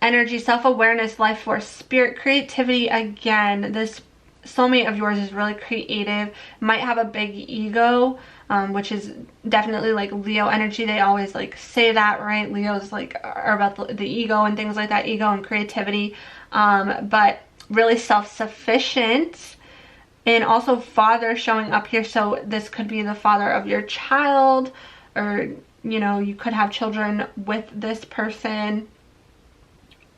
energy, self-awareness, life force, spirit, creativity. Again, this soulmate of yours is really creative, might have a big ego, which is definitely like Leo energy. They always like say that, right? Leos like are about the ego and things like that, ego and creativity, but really self-sufficient. And also father showing up here, so this could be the father of your child, or you know, you could have children with this person.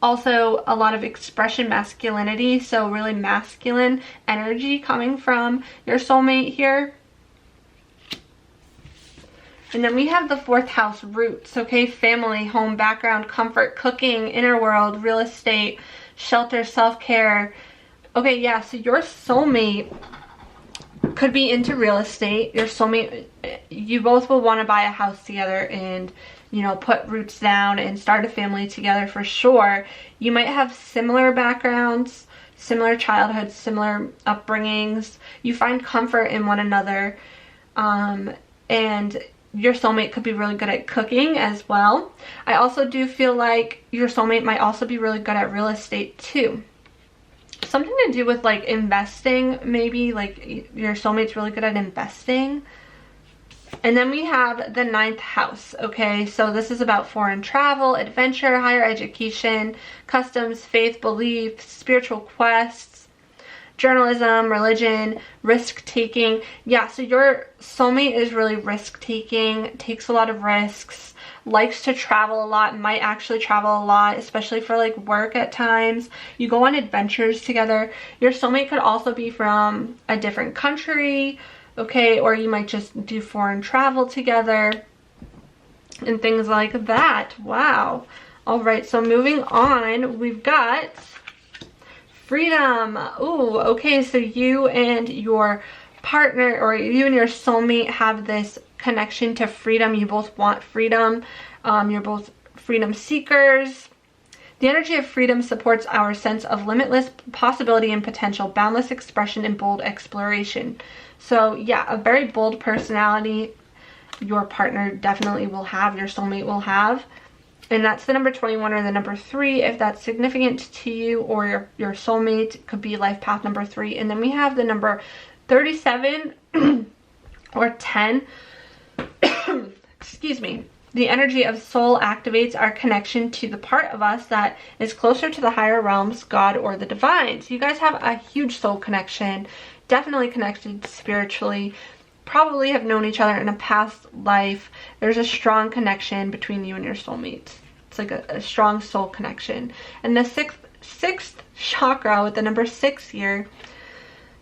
Also a lot of expression masculinity, so really masculine energy coming from your soulmate here. And then we have the 4th house, roots, okay? Family, home, background, comfort, cooking, inner world, real estate, shelter, self-care. Okay, yeah, so your soulmate could be into real estate. Your soulmate, you both will want to buy a house together and, you know, put roots down and start a family together for sure. You might have similar backgrounds, similar childhoods, similar upbringings. You find comfort in one another, and your soulmate could be really good at cooking as well. I also do feel like your soulmate might also be really good at real estate too. Something to do with like investing, maybe, like your soulmate's really good at investing. And then we have the 9th house, okay? So this is about foreign travel, adventure, higher education, customs, faith, belief, spiritual quests, journalism, religion, risk-taking. Yeah, so your soulmate is really risk-taking, takes a lot of risks, likes to travel a lot, might actually travel a lot, especially for like work at times. You go on adventures together. Your soulmate could also be from a different country, okay, or you might just do foreign travel together and things like that. Wow. All right, so moving on, we've got freedom. Ooh, okay, so you and your partner, or you and your soulmate, have this connection to freedom. You both want freedom. You're both freedom seekers. The energy of freedom supports our sense of limitless possibility and potential, boundless expression, and bold exploration. So yeah, a very bold personality your partner definitely will have, your soulmate will have. And that's the number 21 or the number 3 if that's significant to you, or your soulmate. Could be life path number 3. And then we have the number 37 or 10. Excuse me. The energy of soul activates our connection to the part of us that is closer to the higher realms, God, or the divine. So you guys have a huge soul connection, definitely connected spiritually, probably have known each other in a past life. There's a strong connection between you and your soulmate. It's like a strong soul connection. And the sixth chakra, with the number 6 here,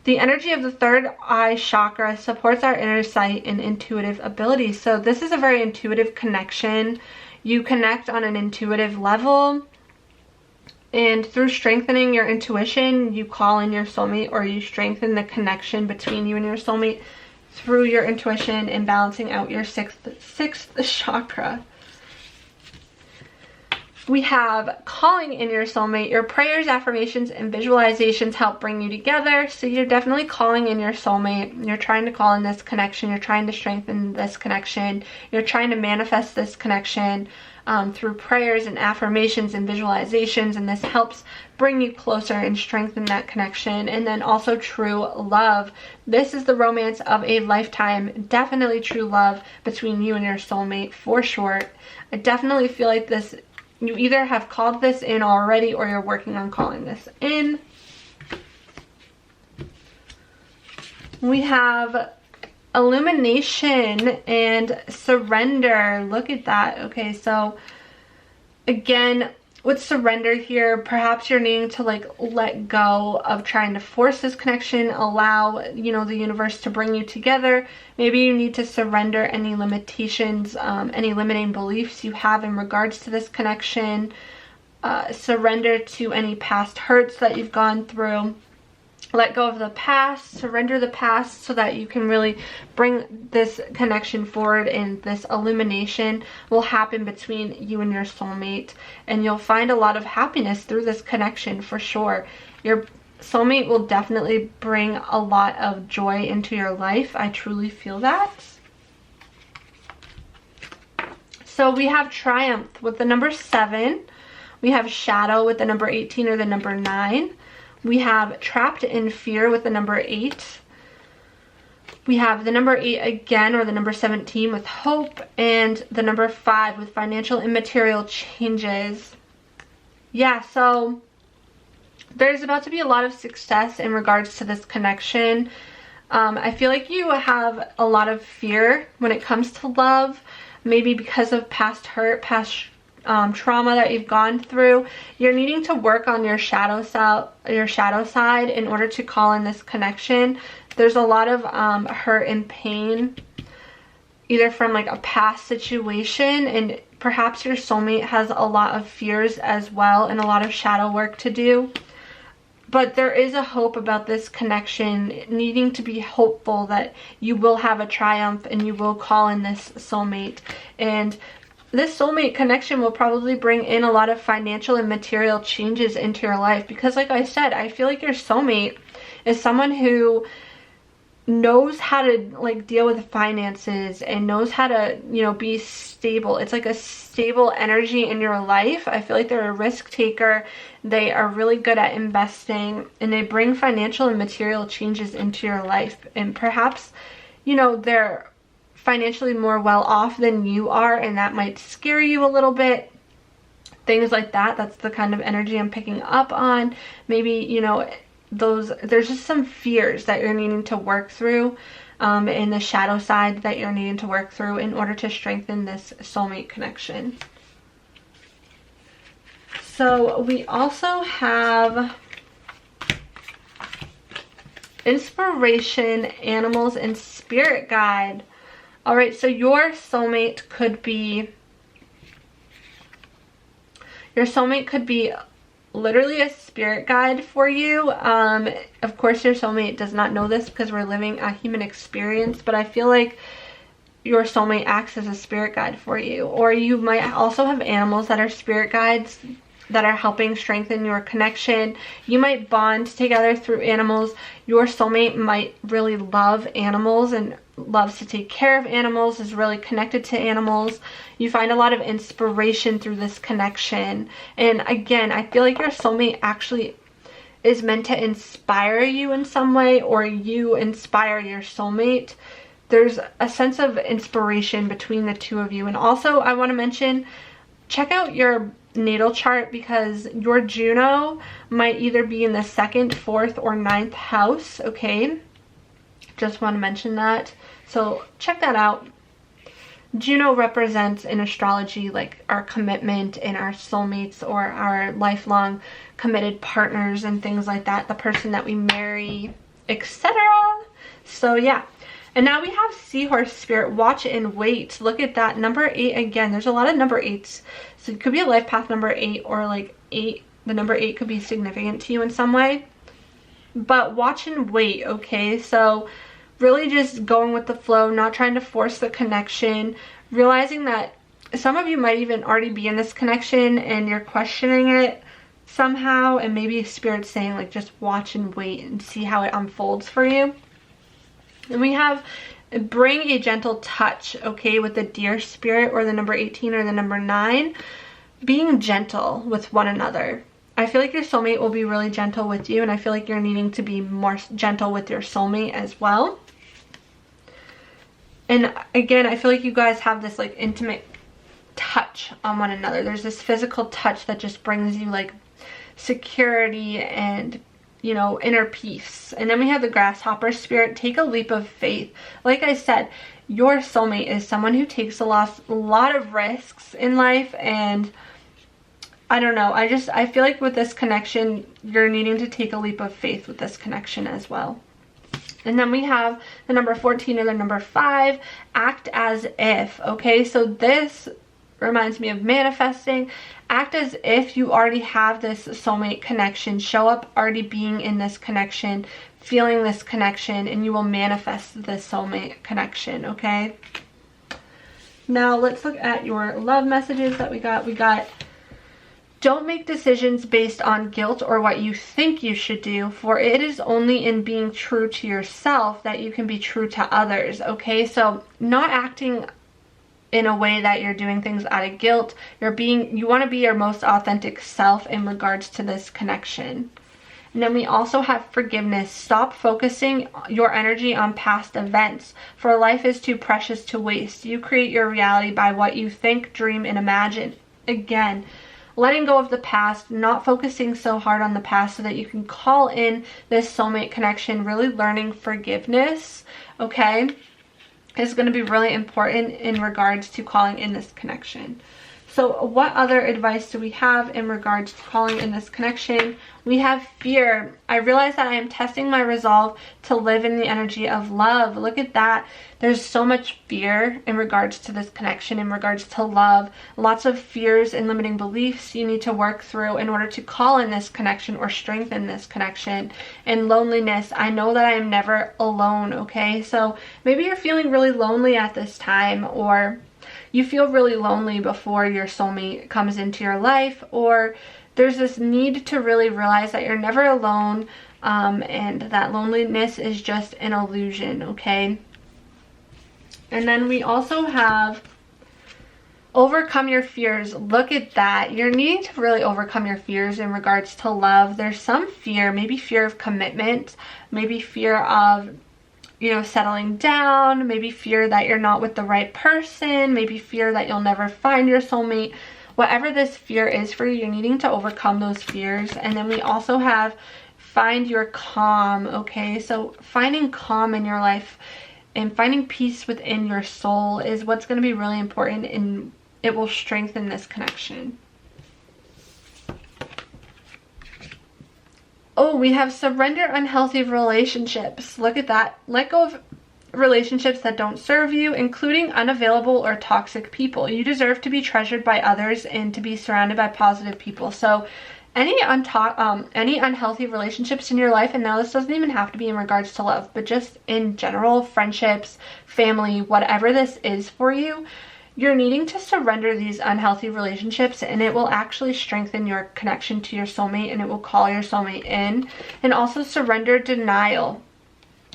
the energy of the 3rd eye chakra supports our inner sight and intuitive abilities. So this is a very intuitive connection. You connect on an intuitive level, and through strengthening your intuition, you call in your soulmate, or you strengthen the connection between you and your soulmate through your intuition and balancing out your sixth chakra. We have calling in your soulmate. Your prayers, affirmations, and visualizations help bring you together. So you're definitely calling in your soulmate. You're trying to call in this connection. You're trying to strengthen this connection. You're trying to manifest this connection through prayers and affirmations and visualizations. And this helps bring you closer and strengthen that connection. And then also true love. This is the romance of a lifetime. Definitely true love between you and your soulmate, for sure. I definitely feel like this, you either have called this in already, or you're working on calling this in. We have illumination and surrender. Look at that. Okay, so again, with surrender here, perhaps you're needing to like let go of trying to force this connection, allow, you know, the universe to bring you together. Maybe you need to surrender any limitations, any limiting beliefs you have in regards to this connection. Surrender to any past hurts that you've gone through. Let go of the past, surrender the past, so that you can really bring this connection forward, and this illumination will happen between you and your soulmate, and you'll find a lot of happiness through this connection for sure. Your soulmate will definitely bring a lot of joy into your life. I truly feel that. So we have triumph with the number 7. We have shadow with the number 18 or the number 9. We have trapped in fear with the number 8. We have the number 8 again, or the number 17 with hope, and the number 5 with financial and material changes. Yeah, so there's about to be a lot of success in regards to this connection. I feel like you have a lot of fear when it comes to love, maybe because of past hurt, past trauma that you've gone through. You're needing to work on your shadow side in order to call in this connection. There's a lot of hurt and pain, either from like a past situation, and perhaps your soulmate has a lot of fears as well and a lot of shadow work to do. But there is a hope about this connection, needing to be hopeful that you will have a triumph and you will call in this soulmate. And this soulmate connection will probably bring in a lot of financial and material changes into your life, because like I said, I feel like your soulmate is someone who knows how to like deal with finances and knows how to, you know, be stable. It's like a stable energy in your life. I feel like they're a risk taker. They are really good at investing, and they bring financial and material changes into your life. And perhaps, you know, they're financially more well off than you are, and that might scare you a little bit. Things like that. That's the kind of energy I'm picking up on. Maybe, you know, there's just some fears that you're needing to work through in the shadow side that you're needing to work through in order to strengthen this soulmate connection. So we also have inspiration, animals, and spirit guide. All right, so your soulmate could be literally a spirit guide for you. Of course, your soulmate does not know this because we're living a human experience, but I feel like your soulmate acts as a spirit guide for you. Or you might also have animals that are spirit guides that are helping strengthen your connection. You might bond together through animals. Your soulmate might really love animals and loves to take care of animals, is really connected to animals. You find a lot of inspiration through this connection. And again, I feel like your soulmate actually is meant to inspire you in some way, or you inspire your soulmate. There's a sense of inspiration between the two of you. And also, I want to mention, check out your natal chart, because your Juno might either be in the 2nd, 4th, or 9th house, okay? Just want to mention that. So check that out. Juno represents in astrology like our commitment and our soulmates, or our lifelong committed partners and things like that, the person that we marry, etc. So yeah. And now we have Seahorse Spirit, watch and wait. Look at that, number 8 again. There's a lot of number 8s. So it could be a life path number 8, or like 8. The number 8 could be significant to you in some way. But watch and wait, okay? So really just going with the flow, not trying to force the connection, realizing that some of you might even already be in this connection and you're questioning it somehow, and maybe Spirit's saying like just watch and wait and see how it unfolds for you. And we have bring a gentle touch, okay, with the Deer Spirit, or the number 18, or the number 9. Being gentle with one another. I feel like your soulmate will be really gentle with you, and I feel like you're needing to be more gentle with your soulmate as well. And again, I feel like you guys have this like intimate touch on one another. There's this physical touch that just brings you like security and, you know, inner peace. And then we have the Grasshopper Spirit, take a leap of faith. Like I said, your soulmate is someone who takes a lot of risks in life, and I don't know, I feel like with this connection, you're needing to take a leap of faith with this connection as well. And then we have the number 14 or the number 5, act as if, okay? So this reminds me of manifesting. Act as if you already have this soulmate connection. Show up already being in this connection, feeling this connection, and you will manifest this soulmate connection, okay? Now let's look at your love messages that we got. We got, don't make decisions based on guilt or what you think you should do, for it is only in being true to yourself that you can be true to others, okay? So not acting in a way that you're doing things out of guilt. You want to be your most authentic self in regards to this connection. And then we also have forgiveness. Stop focusing your energy on past events, for life is too precious to waste. You create your reality by what you think, dream, and imagine. Again, letting go of the past, not focusing so hard on the past so that you can call in this soulmate connection. Really learning forgiveness, okay, is going to be really important in regards to calling in this connection. So what other advice do we have in regards to calling in this connection? We have fear. I realize that I am testing my resolve to live in the energy of love. Look at that. There's so much fear in regards to this connection, in regards to love. Lots of fears and limiting beliefs you need to work through in order to call in this connection or strengthen this connection. And loneliness. I know that I am never alone, okay? So maybe you're feeling really lonely at this time, or you feel really lonely before your soulmate comes into your life, or there's this need to really realize that you're never alone, and that loneliness is just an illusion, okay? And then we also have overcome your fears. Look at that. You're needing to really overcome your fears in regards to love. There's some fear, maybe fear of commitment, maybe fear of settling down, maybe fear that you're not with the right person, maybe fear that you'll never find your soulmate. Whatever this fear is for you, you're needing to overcome those fears. And then we also have find your calm, okay? So finding calm in your life and finding peace within your soul is what's going to be really important, and it will strengthen this connection. Oh, we have surrender unhealthy relationships. Look at that. Let go of relationships that don't serve you, including unavailable or toxic people. You deserve to be treasured by others and to be surrounded by positive people. So any unhealthy relationships in your life, and now this doesn't even have to be in regards to love, but just in general, friendships, family, whatever this is for you, you're needing to surrender these unhealthy relationships, and it will actually strengthen your connection to your soulmate, and it will call your soulmate in. And also surrender denial.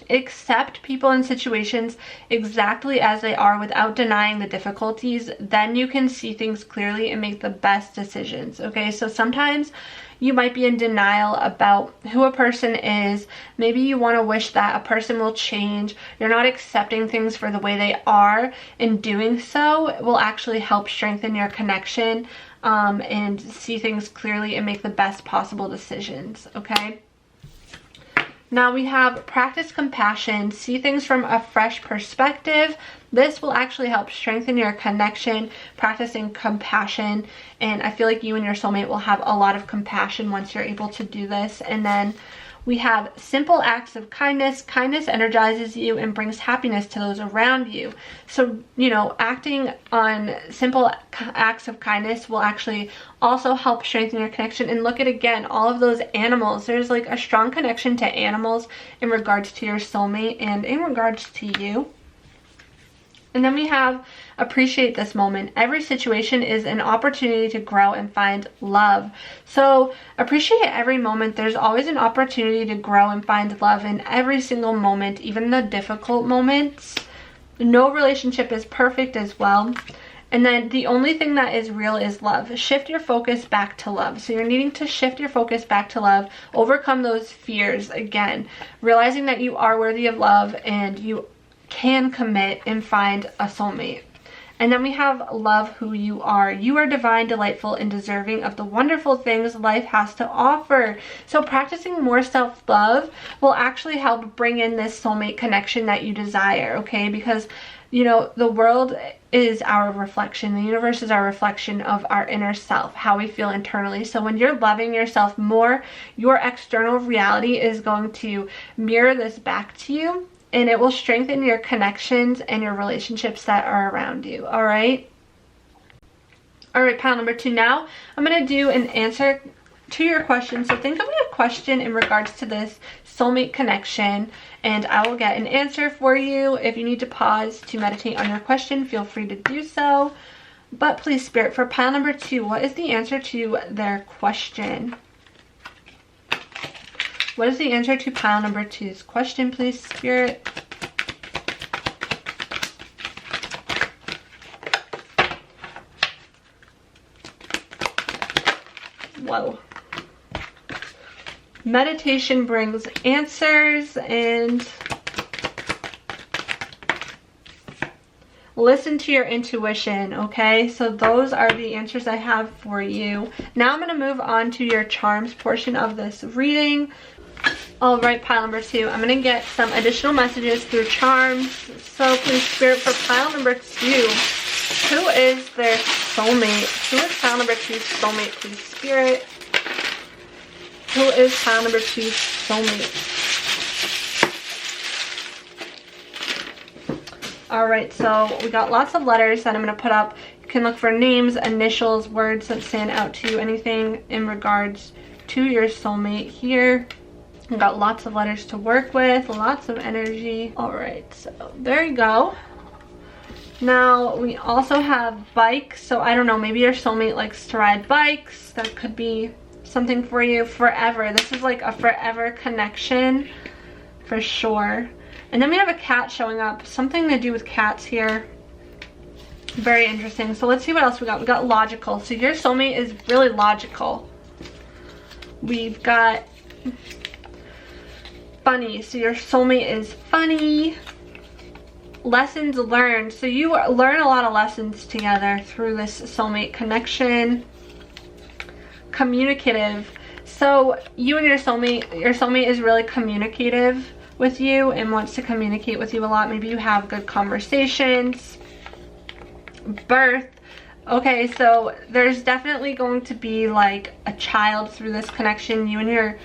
Accept people and situations exactly as they are without denying the difficulties. Then you can see things clearly and make the best decisions, okay? So sometimes you might be in denial about who a person is. Maybe you want to wish that a person will change. You're not accepting things for the way they are. In doing so, it will actually help strengthen your connection, and see things clearly and make the best possible decisions, okay? Now we have practice compassion. See things from a fresh perspective. This will actually help strengthen your connection, practicing compassion. And I feel like you and your soulmate will have a lot of compassion once you're able to do this. And then we have simple acts of kindness. Kindness energizes you and brings happiness to those around you. So, acting on simple acts of kindness will actually also help strengthen your connection. And look at, again, all of those animals. There's like a strong connection to animals in regards to your soulmate and in regards to you. And then we have appreciate this moment. Every situation is an opportunity to grow and find love. So appreciate every moment. There's always an opportunity to grow and find love in every single moment, even the difficult moments. No relationship is perfect as well. And then the only thing that is real is love. Shift your focus back to love. So you're needing to shift your focus back to love. Overcome those fears again. Realizing that you are worthy of love and you can commit and find a soulmate. And then we have love who you are. You are divine, delightful, and deserving of the wonderful things life has to offer. So practicing more self-love will actually help bring in this soulmate connection that you desire, okay? Because, the world is our reflection. The universe is our reflection of our inner self, how we feel internally. So when you're loving yourself more, your external reality is going to mirror this back to you. And it will strengthen your connections and your relationships that are around you, all right? All right, pile number 2. Now, I'm going to do an answer to your question. So think of a question in regards to this soulmate connection, and I will get an answer for you. If you need to pause to meditate on your question, feel free to do so. But please, Spirit, for pile number 2, what is the answer to their question? What is the answer to pile number 2's question, please, Spirit? Whoa. meditation brings answers, and listen to your intuition. Okay, so those are the answers I have for you. Now I'm going to move on to your charms portion of this reading. All right, pile number 2, I'm going to get some additional messages through charms. So please, Spirit, for pile number 2, who is their soulmate? Who is pile number 2's soulmate, please, Spirit? Who is pile number 2's soulmate? Alright, so we got lots of letters that I'm going to put up. You can look for names, initials, words that stand out to you, anything in regards to your soulmate here. We've got lots of letters to work with, lots of energy. Alright, so there you go. Now, we also have bikes. So I don't know, maybe your soulmate likes to ride bikes. That could be something for you. Forever. This is like a forever connection for sure. And then we have a cat showing up. Something to do with cats here. Very interesting. So let's see what else we got. We got logical. So your soulmate is really logical. We've got funny. So your soulmate is funny. Lessons learned. So you learn a lot of lessons together through this soulmate connection. Communicative. So you and your soulmate is really communicative with you and wants to communicate with you a lot. Maybe you have good conversations. Birth. Okay, so there's definitely going to be like a child through this connection. You and your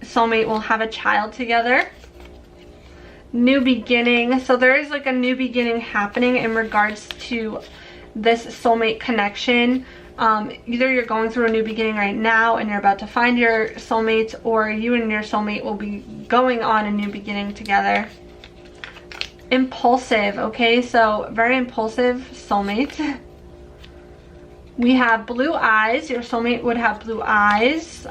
soulmate will have a child together. New beginning. So there is like a new beginning happening in regards to this soulmate connection. Either you're going through a new beginning right now and you're about to find your soulmate, or you and your soulmate will be going on a new beginning together. Impulsive. Okay, so very impulsive soulmate. We have blue eyes. Your soulmate would have blue eyes.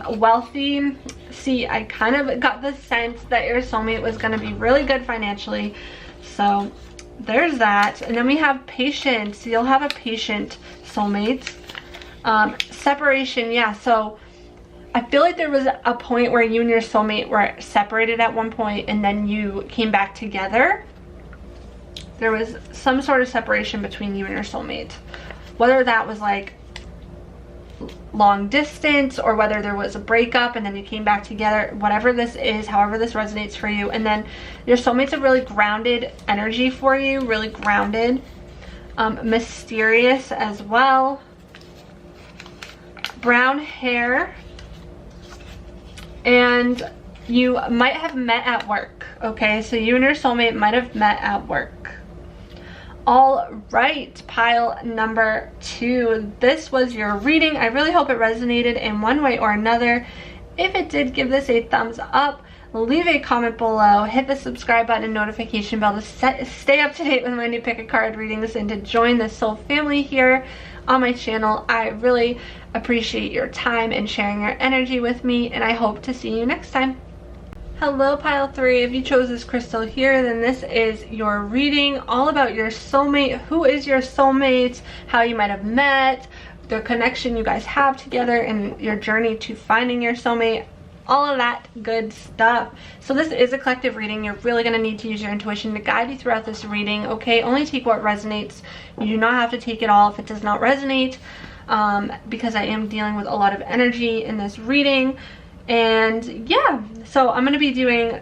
Wealthy. See, I kind of got the sense that your soulmate was going to be really good financially. So there's that. And then we have patience. You'll have a patient soulmate. Separation. Yeah, so I feel like there was a point where you and your soulmate were separated at one point and then you came back together. There was some sort of separation between you and your soulmate. Whether that was like long distance or whether there was a breakup and then you came back together, whatever this is, however this resonates for you. And then your soulmate's a really grounded energy for you, really grounded. Mysterious as well. Brown hair. And you might have met at work. Okay, so you and your soulmate might have met at work. All right, pile number 2. This was your reading. I really hope it resonated in one way or another. If it did, give this a thumbs up. Leave a comment below. Hit the subscribe button and notification bell to stay up to date with my new pick a card readings and to join the soul family here on my channel. I really appreciate your time and sharing your energy with me, and I hope to see you next time. Hello, pile 3. If you chose this crystal here, then this is your reading all about your soulmate. Who is your soulmate? How you might have met, the connection you guys have together, and your journey to finding your soulmate. All of that good stuff. So this is a collective reading. You're really going to need to use your intuition to guide you throughout this reading. Okay, only take what resonates. You do not have to take it all if it does not resonate, because I am dealing with a lot of energy in this reading. And yeah, so I'm going to be doing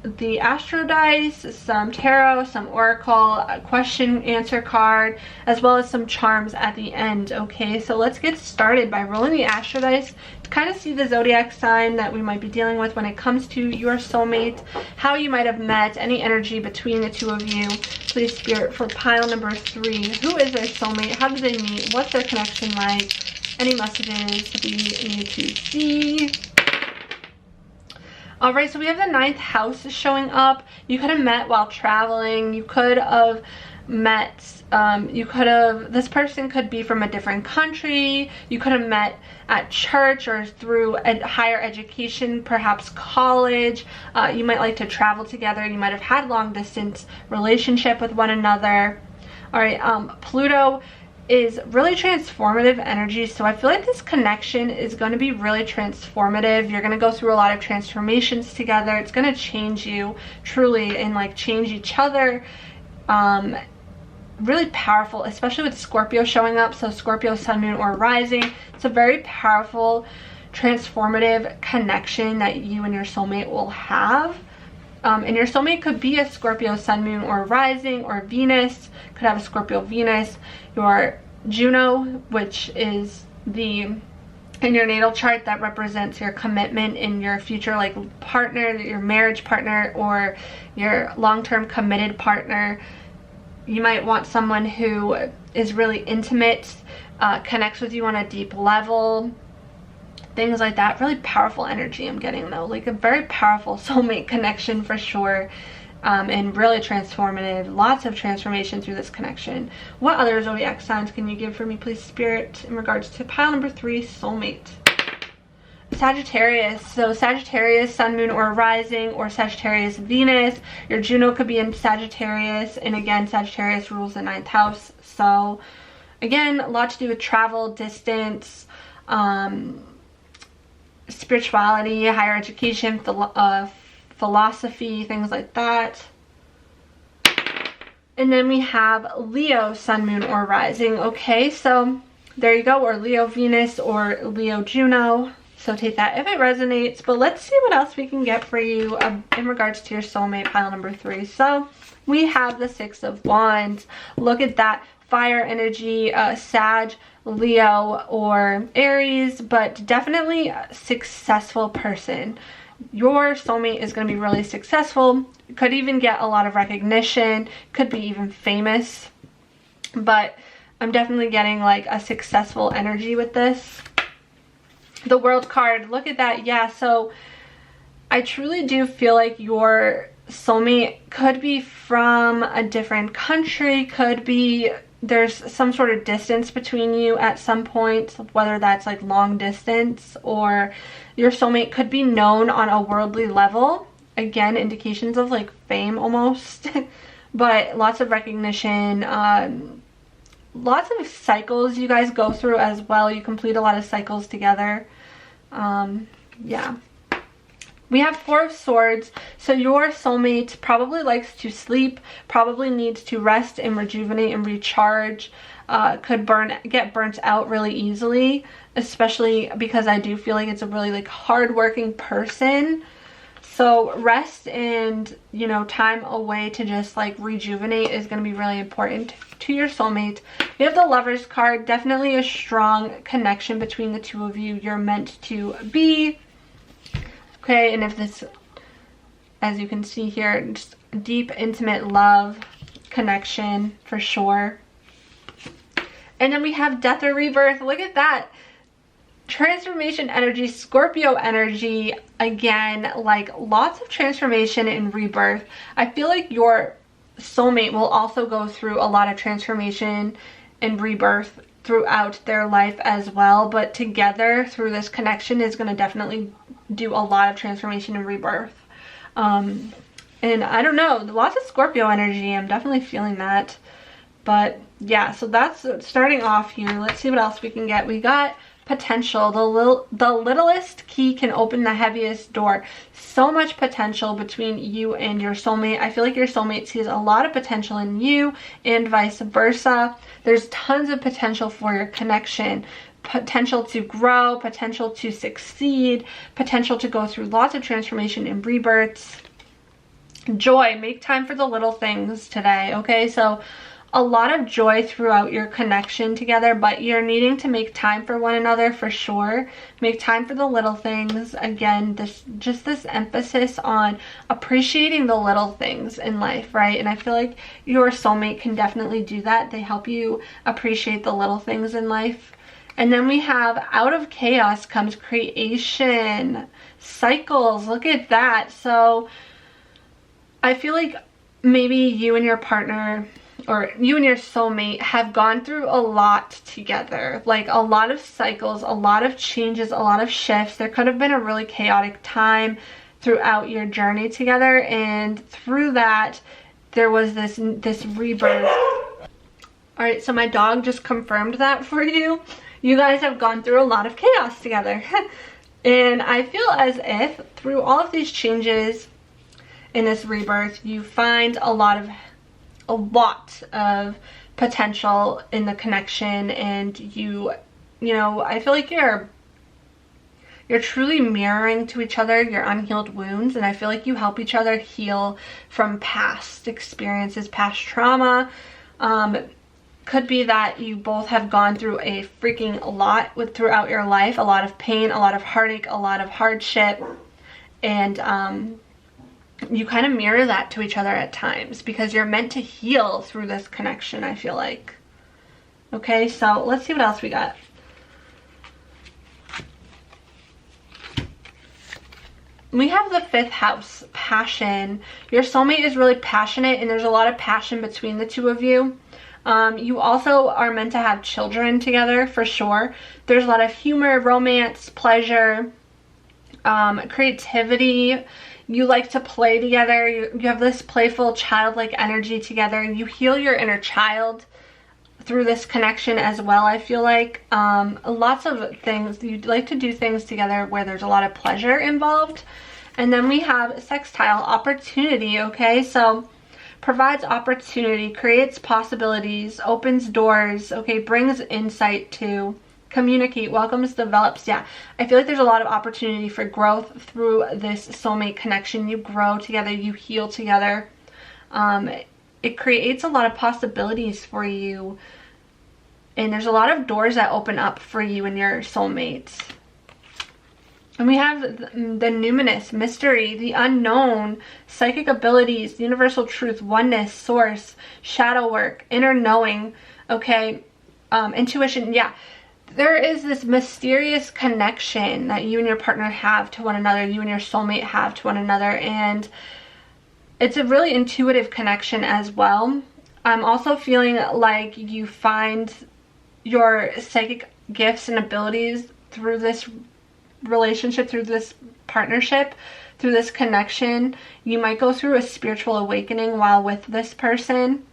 the astro dice, some tarot, some oracle, a question answer card, as well as some charms at the end. Okay, so let's get started by rolling the astro dice to kind of see the zodiac sign that we might be dealing with when it comes to your soulmate, how you might have met, any energy between the two of you. Please, Spirit, for pile number 3, who is their soulmate? How did they meet? What's their connection like? Any messages we need to see? Alright, so we have the 9th house showing up. You could have met while traveling. You could have met, this person could be from a different country. You could have met at church or through a higher education, perhaps college. You might like to travel together. You might have had long distance relationship with one another. Alright, Pluto is really transformative energy. So I feel like this connection is going to be really transformative. You're going to go through a lot of transformations together. It's going to change you truly and like change each other. Really powerful, especially with Scorpio showing up. So Scorpio, sun, moon, or rising. It's a very powerful, transformative connection that you and your soulmate will have. And your soulmate could be a Scorpio, sun, moon, or rising, or Venus. Could have a Scorpio, Venus. Your Juno, which is in your natal chart, that represents your commitment in your future like partner, your marriage partner, or your long-term committed partner. You might want someone who is really intimate, connects with you on a deep level, things like that. Really powerful energy I'm getting though, like a very powerful soulmate connection for sure. And really transformative, lots of transformation through this connection. What other zodiac signs can you give for me, please, Spirit, in regards to pile number 3, soulmate? Sagittarius. So Sagittarius, sun, moon, or rising, or Sagittarius, Venus. Your Juno could be in Sagittarius, and again, Sagittarius rules the 9th house. So again, a lot to do with travel, distance, spirituality, higher education, philosophy, things like that. And then we have Leo, sun, moon, or rising. Okay, so there you go, or Leo Venus, or Leo Juno. So take that if it resonates. But let's see what else we can get for you in regards to your soulmate, pile number 3. So we have the 6 of Wands. Look at that fire energy, Sag, Leo, or Aries, but definitely a successful person. Your soulmate is going to be really successful, could even get a lot of recognition, could be even famous, but I'm definitely getting like a successful energy with this. The World card, look at that. Yeah, so I truly do feel like your soulmate could be from a different country, could be there's some sort of distance between you at some point, whether that's like long distance, or your soulmate could be known on a worldly level. Again, indications of like fame almost, but lots of recognition, lots of cycles you guys go through as well. You complete a lot of cycles together. Yeah. We have 4 of Swords. So your soulmate probably likes to sleep, probably needs to rest and rejuvenate and recharge. Could get burnt out really easily, especially because I do feel like it's a really like hardworking person. So rest and, you know, time away to just like rejuvenate is going to be really important to your soulmate. We have the Lovers card. Definitely a strong connection between the two of you. You're meant to be. Okay, and if this, as you can see here, just deep, intimate love connection for sure. And then we have Death or Rebirth. Look at that. Transformation energy, Scorpio energy. Again, like lots of transformation and rebirth. I feel like your soulmate will also go through a lot of transformation and rebirth throughout their life as well, but together through this connection is going to definitely do a lot of transformation and rebirth. And I don't know, lots of Scorpio energy. I'm definitely feeling that. But yeah, so that's starting off here. Let's see what else we can get. We got potential. The littlest key can open the heaviest door. So much potential between you and your soulmate. I feel like your soulmate sees a lot of potential in you and vice versa. There's tons of potential for your connection. Potential to grow, potential to succeed, potential to go through lots of transformation and rebirths. Joy. Make time for the little things today. Okay, so a lot of joy throughout your connection together, but you're needing to make time for one another for sure. Make time for the little things. Again, this emphasis on appreciating the little things in life, right? And I feel like your soulmate can definitely do that. They help you appreciate the little things in life. And then we have out of chaos comes creation, cycles. Look at that. So I feel like maybe you and your partner, or you and your soulmate, have gone through a lot together, like a lot of cycles, a lot of changes, a lot of shifts. There could have been a really chaotic time throughout your journey together, and through that there was this rebirth. All right, so my dog just confirmed that for you. You guys have gone through a lot of chaos together. And I feel as if through all of these changes in this rebirth, you find a lot of potential in the connection, and you know, I feel like you're truly mirroring to each other your unhealed wounds, and I feel like you help each other heal from past experiences, past trauma. Could be that you both have gone through a freaking lot throughout your life, a lot of pain, a lot of heartache, a lot of hardship, and you kind of mirror that to each other at times because you're meant to heal through this connection, I feel like. Okay, so let's see what else we got. We have the 5th house, passion. Your soulmate is really passionate, and there's a lot of passion between the two of you. You also are meant to have children together for sure. There's a lot of humor, romance, pleasure, creativity. You like to play together. You have this playful, childlike energy together. You heal your inner child through this connection as well, I feel like. Lots of things. You'd like to do things together where there's a lot of pleasure involved. And then we have sextile, opportunity, okay? So provides opportunity, creates possibilities, opens doors, okay, brings insight to, communicate, welcomes, develops. Yeah, I feel like there's a lot of opportunity for growth through this soulmate connection. You grow together, you heal together. It creates a lot of possibilities for you, and there's a lot of doors that open up for you and your soulmate. And we have the numinous, mystery, the unknown, psychic abilities, universal truth, oneness, source, shadow work, inner knowing, okay, intuition. Yeah, there is this mysterious connection that you and your partner have to one another, you and your soulmate have to one another, and it's a really intuitive connection as well. I'm also feeling like you find your psychic gifts and abilities through this relationship, through this partnership, through this connection. You might go through a spiritual awakening while with this person,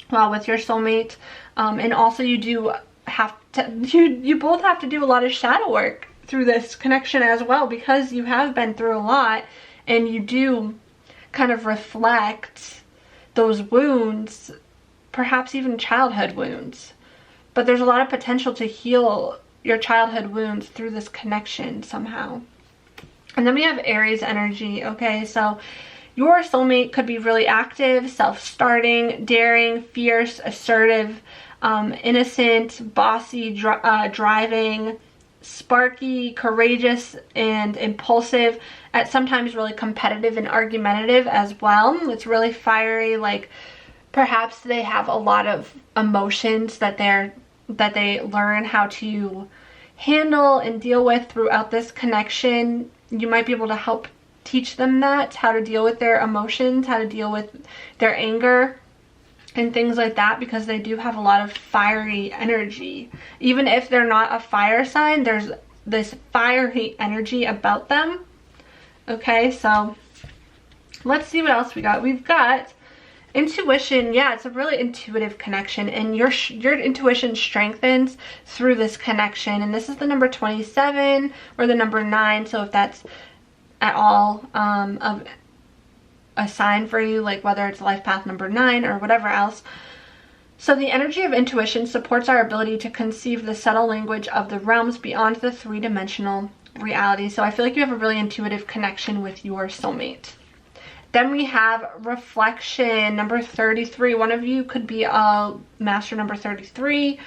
while with your soulmate, and also you do have to, you both have to do a lot of shadow work through this connection as well, because you have been through a lot, and you do kind of reflect those wounds, perhaps even childhood wounds, but there's a lot of potential to heal your childhood wounds through this connection somehow. And then we have Aries energy, okay? So your soulmate could be really active, self-starting, daring, fierce, assertive, innocent, bossy, driving, sparky, courageous, and impulsive, at sometimes really competitive and argumentative as well. It's really fiery, like perhaps they have a lot of emotions that they learn how to handle and deal with throughout this connection. You might be able to help teach them that, how to deal with their emotions, how to deal with their anger and things like that, because they do have a lot of fiery energy. Even if they're not a fire sign, there's this fiery energy about them. Okay, so let's see what else we got. We've got intuition. Yeah, it's a really intuitive connection, and your intuition strengthens through this connection. And this is the number 27 or the number 9. So if that's at all of a sign for you, like whether it's life path number 9 or whatever else. So the energy of intuition supports our ability to conceive the subtle language of the realms beyond the 3-dimensional reality. So I feel like you have a really intuitive connection with your soulmate. Then we have reflection, number 33. One of you could be a master number 33,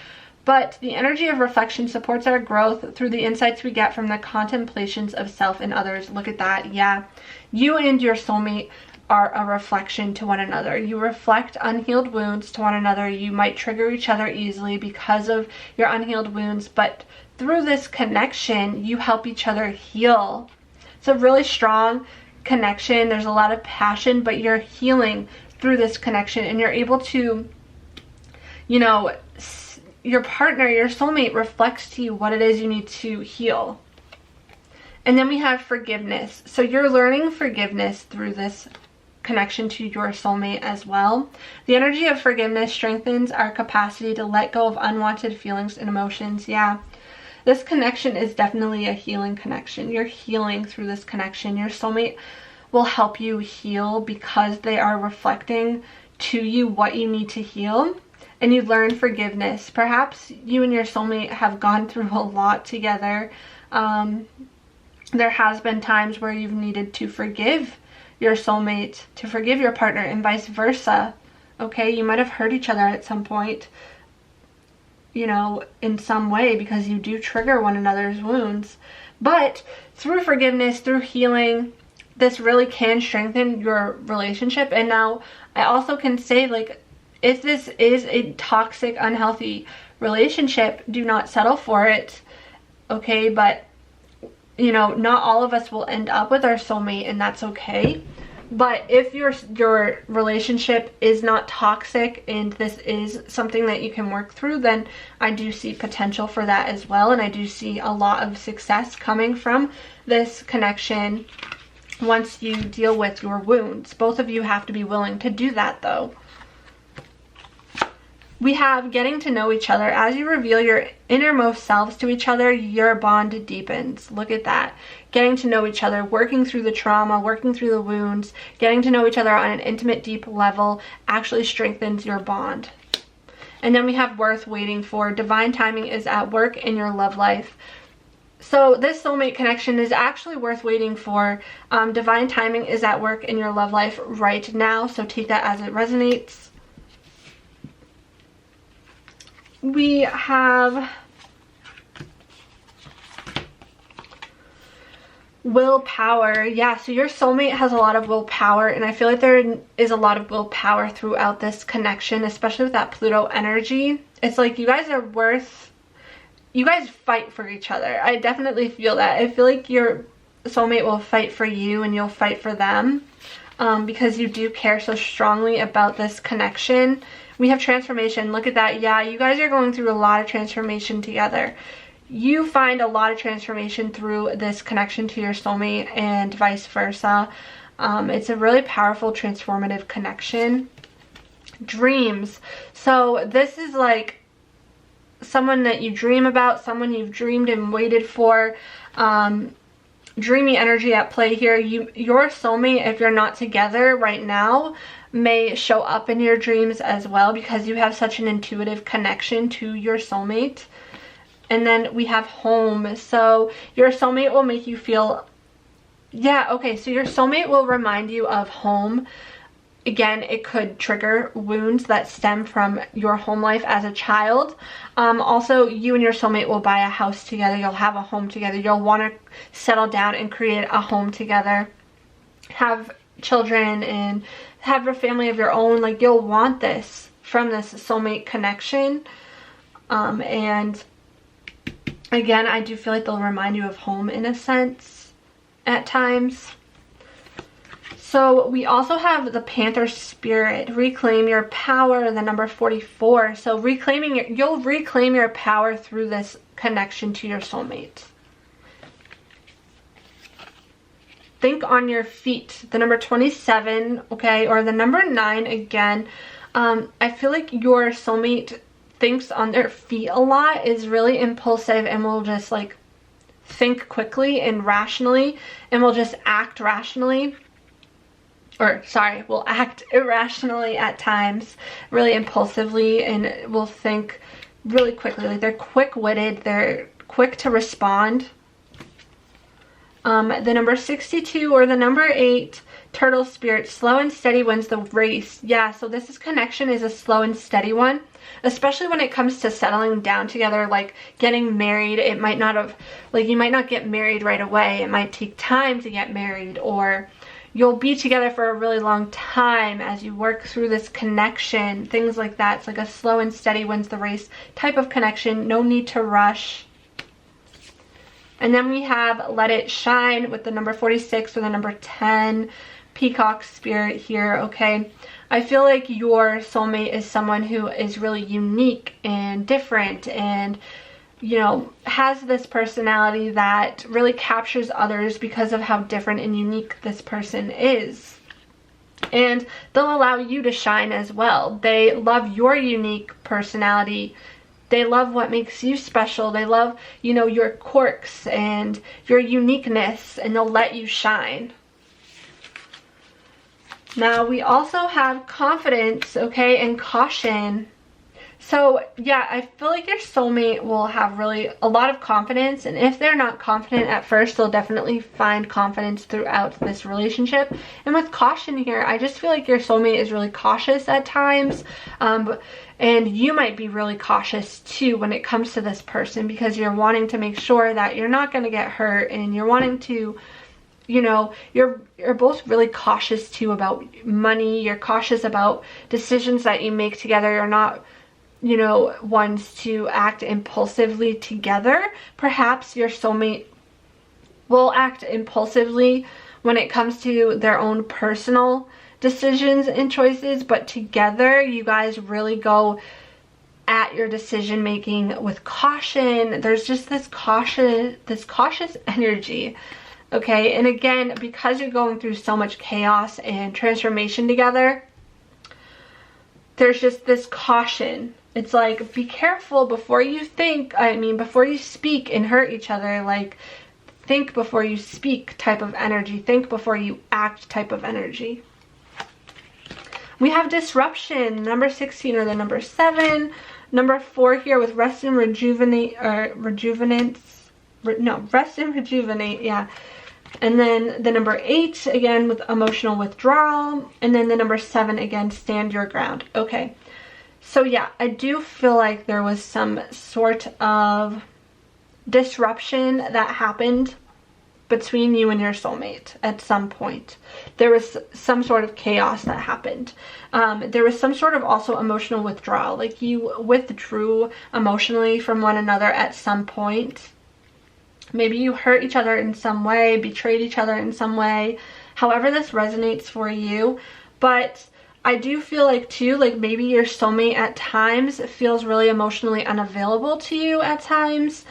but the energy of reflection supports our growth through the insights we get from the contemplations of self and others. Look at that. Yeah, you and your soulmate are a reflection to one another. You reflect unhealed wounds to one another. You might trigger each other easily because of your unhealed wounds, but through this connection, you help each other heal. It's a really strong connection. There's a lot of passion, but you're healing through this connection, and you're able to, you know, your partner, your soulmate reflects to you what it is you need to heal. And then we have forgiveness. So you're learning forgiveness through this connection to your soulmate as well. The energy of forgiveness strengthens our capacity to let go of unwanted feelings and emotions. Yeah, this connection is definitely a healing connection. You're healing through this connection. Your soulmate will help you heal because they are reflecting to you what you need to heal, and you learn forgiveness. Perhaps you and your soulmate have gone through a lot together. There has been times where you've needed to forgive your soulmate, to forgive your partner, and vice versa. Okay, you might have hurt each other at some point, you know, in some way, because you do trigger one another's wounds. But through forgiveness, through healing, this really can strengthen your relationship. And now I also can say, like, if this is a toxic, unhealthy relationship, do not settle for it. Okay, but you know, not all of us will end up with our soulmate, and that's okay. But if your relationship is not toxic and this is something that you can work through, then I do see potential for that as well. And I do see a lot of success coming from this connection once you deal with your wounds. Both of you have to be willing to do that, though. We have getting to know each other. As you reveal your innermost selves to each other, your bond deepens. Look at that. Getting to know each other, working through the trauma, working through the wounds, getting to know each other on an intimate, deep level actually strengthens your bond. And then we have worth waiting for. Divine timing is at work in your love life. So this soulmate connection is actually worth waiting for. Divine timing is at work in your love life right now. So take that as it resonates. We have willpower. Yeah, so your soulmate has a lot of willpower, and I feel like there is a lot of willpower throughout this connection, especially with that Pluto energy. It's like you guys fight for each other. I definitely feel that. I feel like your soulmate will fight for you and you'll fight for them, because you do care so strongly about this connection. We have transformation. Look at that. Yeah, you guys are going through a lot of transformation together. You find a lot of transformation through this connection to your soulmate and vice versa. It's a really powerful, transformative connection. Dreams. So this is like someone that you dream about, someone you've dreamed and waited for. Dreamy energy at play here. Your soulmate, if you're not together right now, may show up in your dreams as well, because you have such an intuitive connection to your soulmate. And then we have home. So your soulmate will make you feel, yeah, okay, so your soulmate will remind you of home. Again, it could trigger wounds that stem from your home life as a child. Also, you and your soulmate will buy a house together. You'll have a home together. You'll want to settle down and create a home together. Have children and have a family of your own. Like, you'll want this from this soulmate connection. And again, I do feel like they'll remind you of home in a sense at times. So we also have the Panther Spirit, reclaim your power, the number 44. So you'll reclaim your power through this connection to your soulmate. Think on your feet, the number 27, okay, or the number 9 again. I feel like your soulmate thinks on their feet a lot, is really impulsive, and will just like think quickly and rationally, and will just act rationally. Or sorry, will act irrationally at times, really impulsively, and will think really quickly. Like, they're quick-witted, they're quick to respond. The number 62 or the number 8, Turtle Spirit, slow and steady wins the race. Yeah, so this connection is a slow and steady one, especially when it comes to settling down together, like getting married. It might not have, like, you might not get married right away. It might take time to get married, or you'll be together for a really long time as you work through this connection, things like that. It's like a slow and steady wins the race type of connection. No need to rush. And then we have Let It Shine with the number 46 or the number 10, Peacock Spirit here, okay? I feel like your soulmate is someone who is really unique and different, and you know, has this personality that really captures others because of how different and unique this person is. and they'll allow you to shine as well. They love your unique personality. They love what makes you special. They love, you know, your quirks and your uniqueness, and they'll let you shine. Now we also have confidence, okay, and caution. So yeah, I feel like your soulmate will have really a lot of confidence, and if they're not confident at first, they'll definitely find confidence throughout this relationship. And with caution here, I just feel like your soulmate is really cautious at times, and you might be really cautious too when it comes to this person, because you're wanting to make sure that you're not going to get hurt, and you're wanting to, you know, you're both really cautious too about money. You're cautious about decisions that you make together. You're not, you know, ones to act impulsively together. Perhaps your soulmate will act impulsively when it comes to their own personal decisions and choices, but together you guys really go at your decision making with caution. There's just this cautious energy. Okay, and again, because you're going through so much chaos and transformation together, there's just this caution. It's like, be careful before you think, before you speak and hurt each other. Like, think before you speak type of energy. Think before you act type of energy. We have disruption, number 16, or the number 7. Number 4 here with rest and rejuvenate, rest and rejuvenate, yeah. And then the number 8, again, with emotional withdrawal. And then the number 7, again, stand your ground. Okay. So yeah, I do feel like there was some sort of disruption that happened between you and your soulmate at some point. There was some sort of chaos that happened. There was some sort of also emotional withdrawal. Like, you withdrew emotionally from one another at some point. Maybe you hurt each other in some way, betrayed each other in some way, however this resonates for you. But I do feel like too, like maybe your soulmate at times feels really emotionally unavailable to you at times.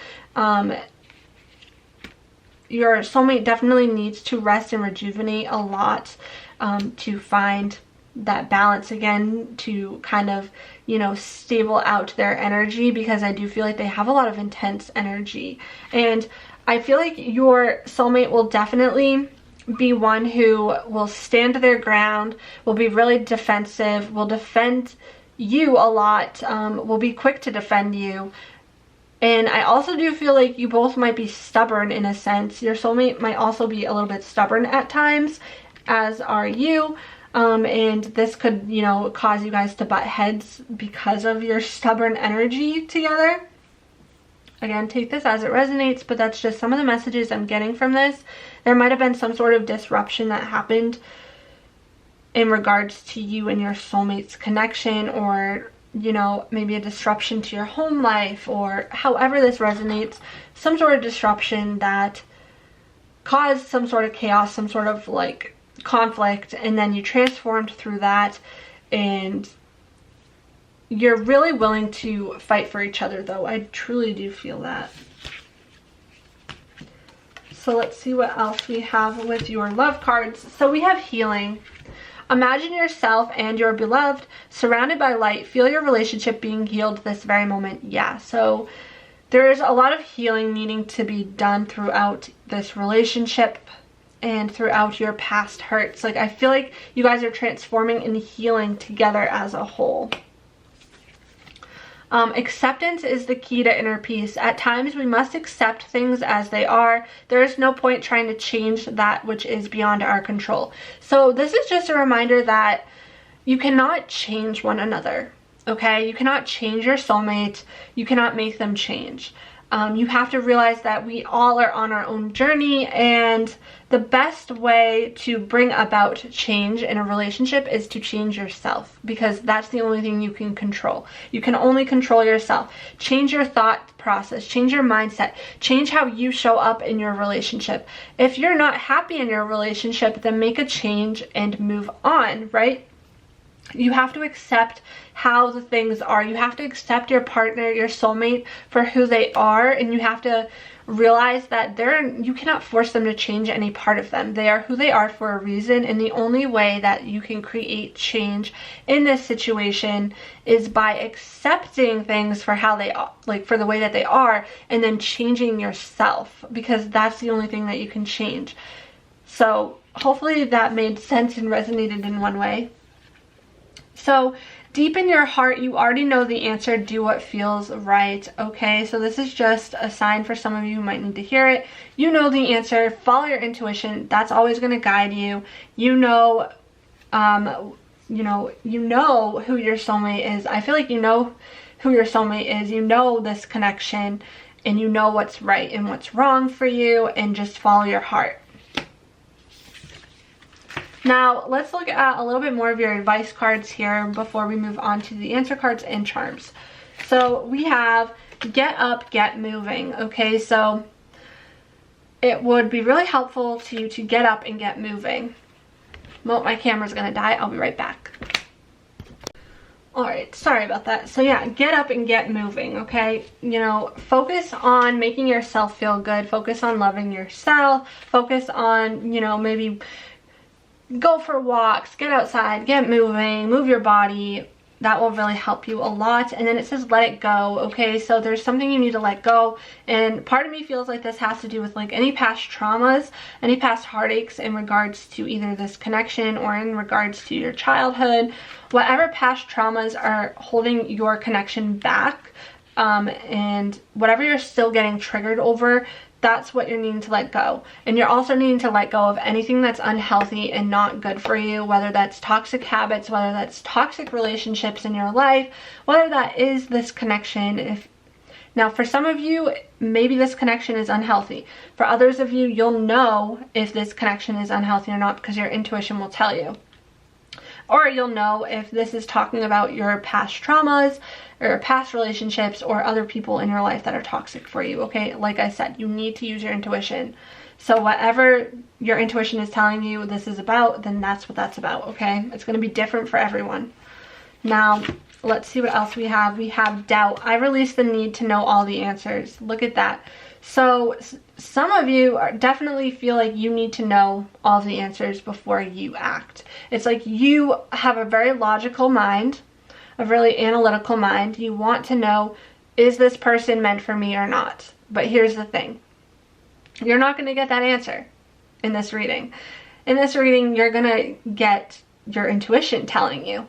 Your soulmate definitely needs to rest and rejuvenate a lot to find that balance again, to kind of, you know, stable out their energy, because I do feel like they have a lot of intense energy. And I feel like your soulmate will definitely be one who will stand their ground, will be really defensive, will defend you a lot, will be quick to defend you. And I also do feel like you both might be stubborn in a sense. Your soulmate might also be a little bit stubborn at times, as are you. And this could, you know, cause you guys to butt heads because of your stubborn energy together. Again, take this as it resonates, but that's just some of the messages I'm getting from this. There might have been some sort of disruption that happened in regards to you and your soulmate's connection, or, you know, maybe a disruption to your home life, or however this resonates, some sort of disruption that caused some sort of chaos, some sort of like conflict, and then you transformed through that, and you're really willing to fight for each other though. I truly do feel that. So let's see what else we have with your love cards. So we have healing. Imagine yourself and your beloved surrounded by light. Feel your relationship being healed this very moment. Yeah, so there's a lot of healing needing to be done throughout this relationship and throughout your past hurts. Like, I feel like you guys are transforming and healing together as a whole. Acceptance is the key to inner peace. At times we must accept things as they are. There is no point trying to change that which is beyond our control. So this is just a reminder that you cannot change one another, okay? You cannot change your soulmate. You cannot make them change. You have to realize that we all are on our own journey, and the best way to bring about change in a relationship is to change yourself, because that's the only thing you can control. You can only control yourself. Change your thought process, change your mindset, change how you show up in your relationship. If you're not happy in your relationship, then make a change and move on, right? You have to accept how the things are. You have to accept your partner, your soulmate, for who they are, and you have to realize that you cannot force them to change any part of them. They are who they are for a reason, and the only way that you can create change in this situation is by accepting things for how they are, like for the way that they are, and then changing yourself, because that's the only thing that you can change. So hopefully that made sense and resonated in one way. So deep in your heart, you already know the answer. Do what feels right. Okay, so this is just a sign for some of you who might need to hear it. You know the answer. Follow your intuition. That's always going to guide you. You know who your soulmate is. I feel like you know who your soulmate is. You know this connection, and you know what's right and what's wrong for you, and just follow your heart. Now, let's look at a little bit more of your advice cards here before we move on to the answer cards and charms. So we have get up, get moving. Okay, so it would be really helpful to you to get up and get moving. Well, my camera's gonna die. I'll be right back. Alright, sorry about that. So yeah, get up and get moving, okay? You know, focus on making yourself feel good. Focus on loving yourself. Focus on, you know, maybe go for walks, get outside, get moving, move your body. That will really help you a lot. And then it says let it go. Okay, so there's something you need to let go, and part of me feels like this has to do with like any past traumas, any past heartaches in regards to either this connection or in regards to your childhood. Whatever past traumas are holding your connection back, and whatever you're still getting triggered over, that's what you're needing to let go. And you're also needing to let go of anything that's unhealthy and not good for you, whether that's toxic habits, whether that's toxic relationships in your life, whether that is this connection. Now, for some of you, maybe this connection is unhealthy. For others of you, you'll know if this connection is unhealthy or not because your intuition will tell you. Or you'll know if this is talking about your past traumas or past relationships or other people in your life that are toxic for you, okay? Like I said, you need to use your intuition. So whatever your intuition is telling you this is about, then that's what that's about, okay? It's going to be different for everyone. Now, let's see what else we have. We have doubt. I release the need to know all the answers. Look at that. So some of you definitely feel like you need to know all the answers before you act. It's like you have a very logical mind, a really analytical mind. You want to know, is this person meant for me or not? But here's the thing. You're not going to get that answer in this reading. In this reading, you're going to get your intuition telling you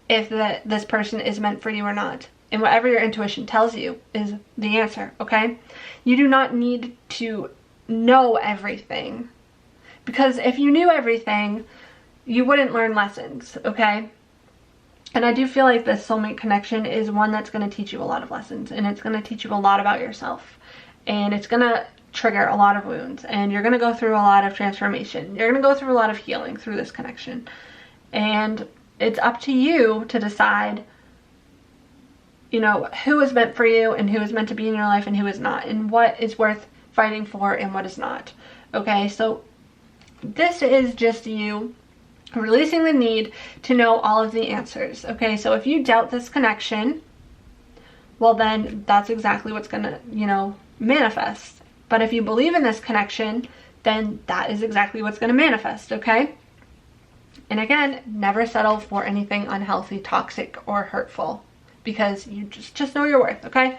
if this person is meant for you or not. And whatever your intuition tells you is the answer, okay? You do not need to know everything, because if you knew everything, you wouldn't learn lessons, okay? And I do feel like this soulmate connection is one that's going to teach you a lot of lessons, and it's going to teach you a lot about yourself, and it's going to trigger a lot of wounds, and you're going to go through a lot of transformation. You're going to go through a lot of healing through this connection, and it's up to you to decide, you know, who is meant for you and who is meant to be in your life and who is not, and what is worth fighting for and what is not. Okay, so this is just you releasing the need to know all of the answers. Okay, so if you doubt this connection, well then that's exactly what's gonna, you know, manifest. But if you believe in this connection, then that is exactly what's gonna manifest, okay? And again, never settle for anything unhealthy, toxic, or hurtful, because you just know your worth, okay?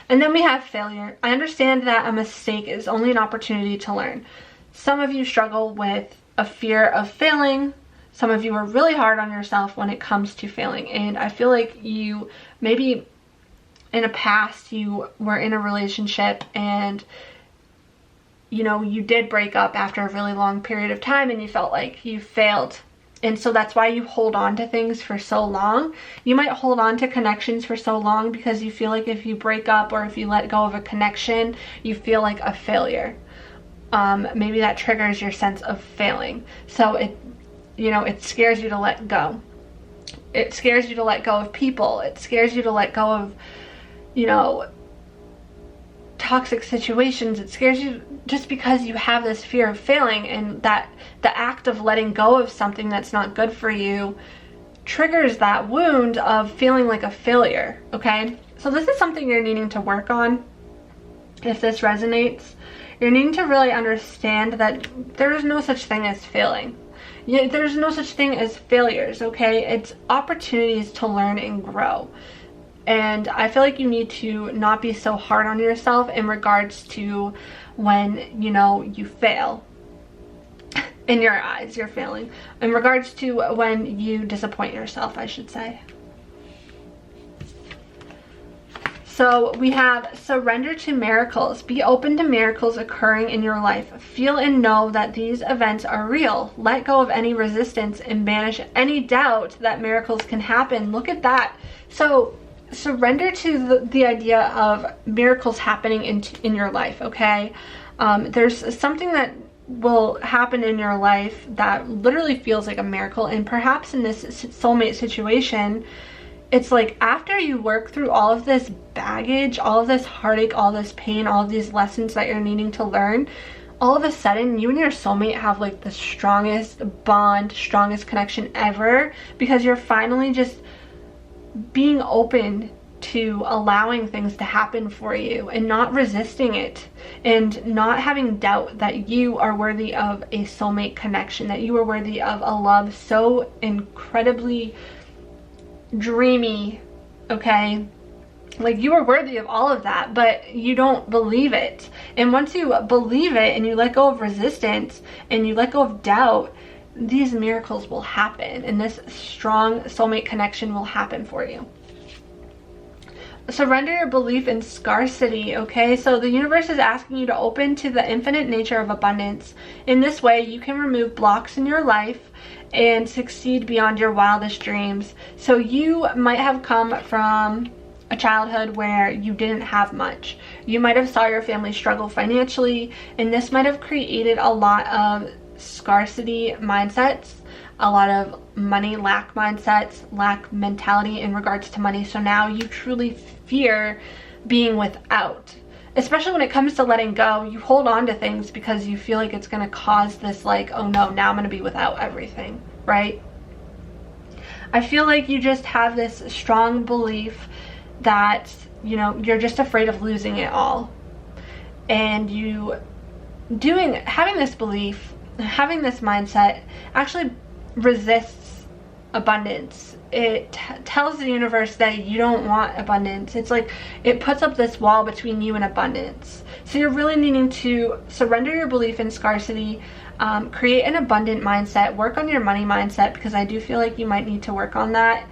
And then we have failure. I understand that a mistake is only an opportunity to learn. Some of you struggle with a fear of failing. Some of you are really hard on yourself when it comes to failing. And I feel like you, maybe in a past, you were in a relationship and, you know, you did break up after a really long period of time and you felt like you failed. And so that's why you hold on to things for so long. You might hold on to connections for so long because you feel like if you break up or if you let go of a connection, you feel like a failure. Maybe that triggers your sense of failing. So it, you know, it scares you to let go. It scares you to let go of people. It scares you to let go of, you know, toxic situations. It scares you just because you have this fear of failing, and that the act of letting go of something that's not good for you triggers that wound of feeling like a failure, okay? So this is something you're needing to work on. If this resonates, you're needing to really understand that there is no such thing as failing. There's no such thing as failures, okay? It's opportunities to learn and grow. And I feel like you need to not be so hard on yourself in regards to when, you know, you fail. In your eyes, you're failing. In regards to when you disappoint yourself, I should say. So we have surrender to miracles. Be open to miracles occurring in your life. Feel and know that these events are real. Let go of any resistance and banish any doubt that miracles can happen. Look at that. So surrender to the idea of miracles happening in your life, okay? There's something that will happen in your life that literally feels like a miracle, and perhaps in this soulmate situation, it's like after you work through all of this baggage, all of this heartache, all this pain, all of these lessons that you're needing to learn, all of a sudden you and your soulmate have like the strongest bond, strongest connection ever, because you're finally just being open to allowing things to happen for you and not resisting it, and not having doubt that you are worthy of a soulmate connection, that you are worthy of a love so incredibly dreamy, okay? Like, you are worthy of all of that, but you don't believe it. And once you believe it and you let go of resistance and you let go of doubt, these miracles will happen, and this strong soulmate connection will happen for you. Surrender your belief in scarcity, okay? So the universe is asking you to open to the infinite nature of abundance. In this way, you can remove blocks in your life and succeed beyond your wildest dreams. So you might have come from a childhood where you didn't have much. You might have saw your family struggle financially, and this might have created a lot of scarcity mindsets, a lot of money lack mindsets, lack mentality in regards to money. So now you truly fear being without, especially when it comes to letting go. You hold on to things because you feel like it's going to cause this, like, oh no, now I'm going to be without everything, right? I feel like you just have this strong belief that, you know, you're just afraid of losing it all. And having this belief, having this mindset actually resists abundance. It tells the universe that you don't want abundance. It's like it puts up this wall between you and abundance. So you're really needing to surrender your belief in scarcity, create an abundant mindset, work on your money mindset, because I do feel like you might need to work on that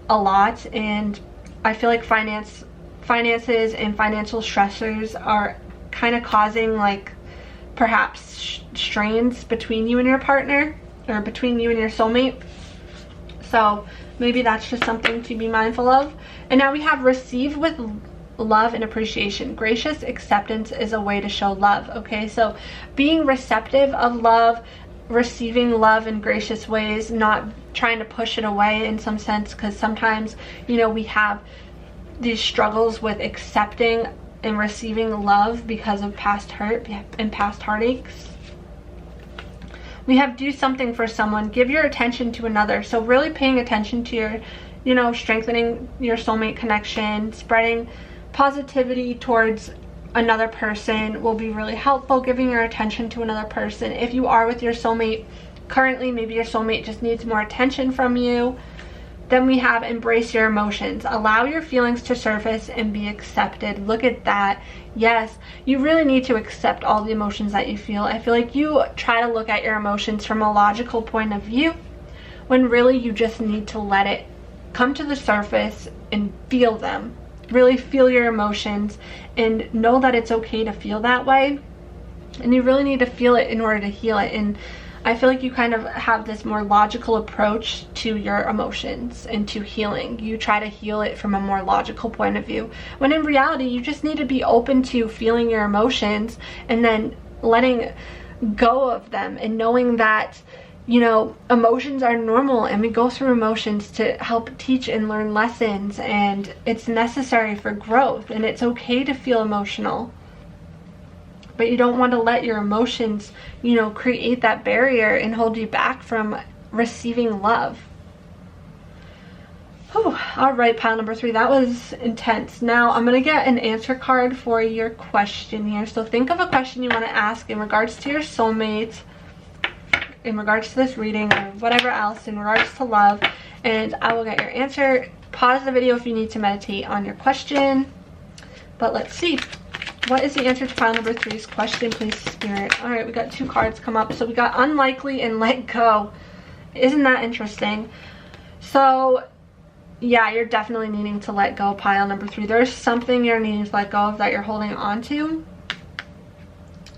a lot. And I feel like finances and financial stressors are kind of causing, like, perhaps strains between you and your partner, or between you and your soulmate. So maybe that's just something to be mindful of. And now we have receive with love and appreciation. Gracious acceptance is a way to show love, okay? So being receptive of love, receiving love in gracious ways, not trying to push it away in some sense, because sometimes, you know, we have these struggles with accepting and receiving love because of past hurt and past heartaches. We have do something for someone, give your attention to another. So really paying attention to your, you know, strengthening your soulmate connection, spreading positivity towards another person will be really helpful. Giving your attention to another person. If you are with your soulmate currently, maybe your soulmate just needs more attention from you. Then we have embrace your emotions. Allow your feelings to surface and be accepted. Look at that. Yes, you really need to accept all the emotions that you feel. I feel like you try to look at your emotions from a logical point of view, when really you just need to let it come to the surface and feel them. Really feel your emotions and know that it's okay to feel that way. And you really need to feel it in order to heal it. And I feel like you kind of have this more logical approach to your emotions and to healing. You try to heal it from a more logical point of view, when in reality you just need to be open to feeling your emotions and then letting go of them, and knowing that, you know, emotions are normal, and we go through emotions to help teach and learn lessons, and it's necessary for growth, and it's okay to feel emotional. But you don't want to let your emotions, you know, create that barrier and hold you back from receiving love. Whew. All right, pile number 3, that was intense. Now I'm gonna get an answer card for your question here. So think of a question you want to ask in regards to your soulmate, in regards to this reading, or whatever else, in regards to love, and I will get your answer. Pause the video if you need to meditate on your question. But let's see. What is the answer to pile number 3's question, please, Spirit? All right, we got 2 cards come up. So we got unlikely and let go. Isn't that interesting? So yeah, you're definitely needing to let go, pile number 3. There's something you're needing to let go of that you're holding on to.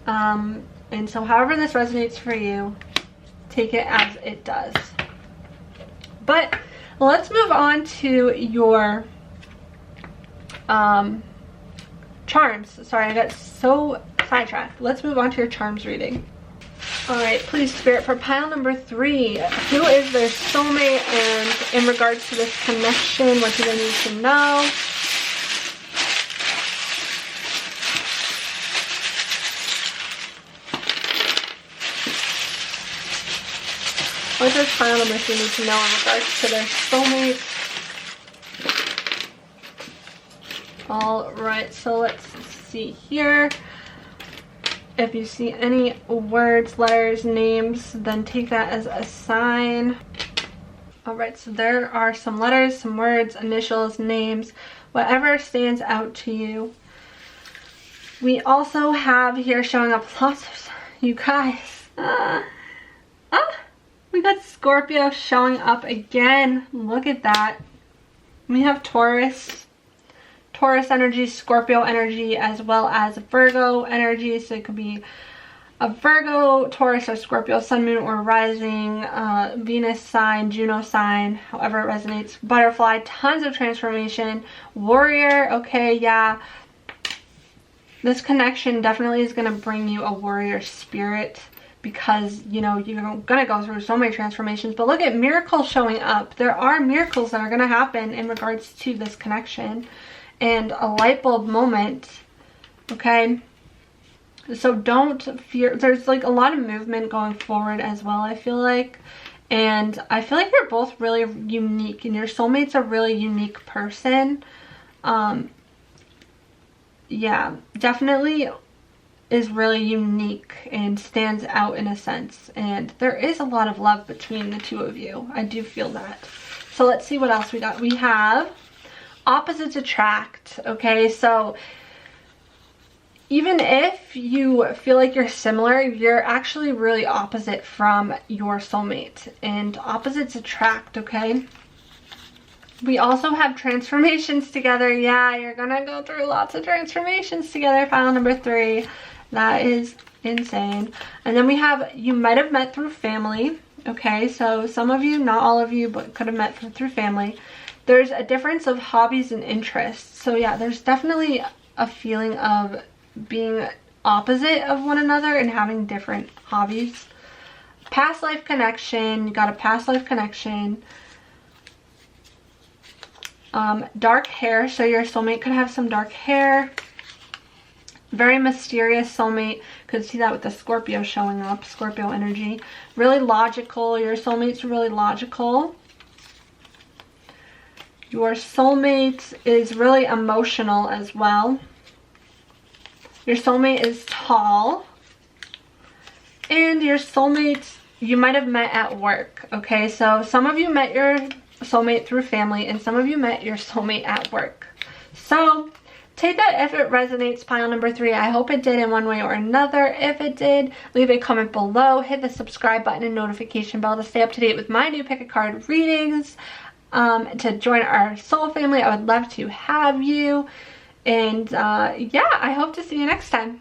And so however this resonates for you, take it as it does. But let's move on to your charms. Sorry, I got so sidetracked. Let's move on to your charms reading. All right, please, Spirit, for pile number 3, who is their soulmate, and in regards to this connection, what do they need to know? What does pile number 3 need to know in regards to their soulmate? All right, so let's see here. If you see any words, letters, names, then take that as a sign. All right, so there are some letters, some words, initials, names, whatever stands out to you. We also have here showing up lots of, you guys. We got Scorpio showing up again. Look at that. We have Taurus energy, Scorpio energy, as well as Virgo energy. So it could be a Virgo, Taurus, or Scorpio, sun, moon, or rising, Venus sign, Juno sign, however it resonates. Butterfly, tons of transformation. Warrior, okay, yeah. This connection definitely is going to bring you a warrior spirit, because, you know, you're going to go through so many transformations. But look at miracles showing up. There are miracles that are going to happen in regards to this connection. And a light bulb moment, okay? So don't fear. There's like a lot of movement going forward as well, I feel like. And I feel like you're both really unique, and your soulmate's a really unique person. Yeah, definitely is really unique and stands out in a sense. And there is a lot of love between the two of you. I do feel that. So let's see what else we got. We have opposites attract, okay? So even if you feel like you're similar, you're actually really opposite from your soulmate, and opposites attract, okay? We also have transformations together. Yeah, you're gonna go through lots of transformations together, pile number 3. That is insane. And then we have, you might have met through family, okay? So some of you, not all of you, but could have met through family. There's a difference of hobbies and interests. So yeah, there's definitely a feeling of being opposite of one another and having different hobbies. Past life connection, you got a past life connection. Dark hair, so your soulmate could have some dark hair. Very mysterious soulmate. Could see that with the Scorpio showing up, Scorpio energy. Really logical, your soulmate's really logical. Your soulmate is really emotional as well. Your soulmate is tall. And your soulmate, you might have met at work, okay? So some of you met your soulmate through family, and some of you met your soulmate at work. So take that if it resonates, pile number 3. I hope it did in one way or another. If it did, leave a comment below. Hit the subscribe button and notification bell to stay up to date with my new pick a card readings. To join our soul family, I would love to have you. And yeah, I hope to see you next time.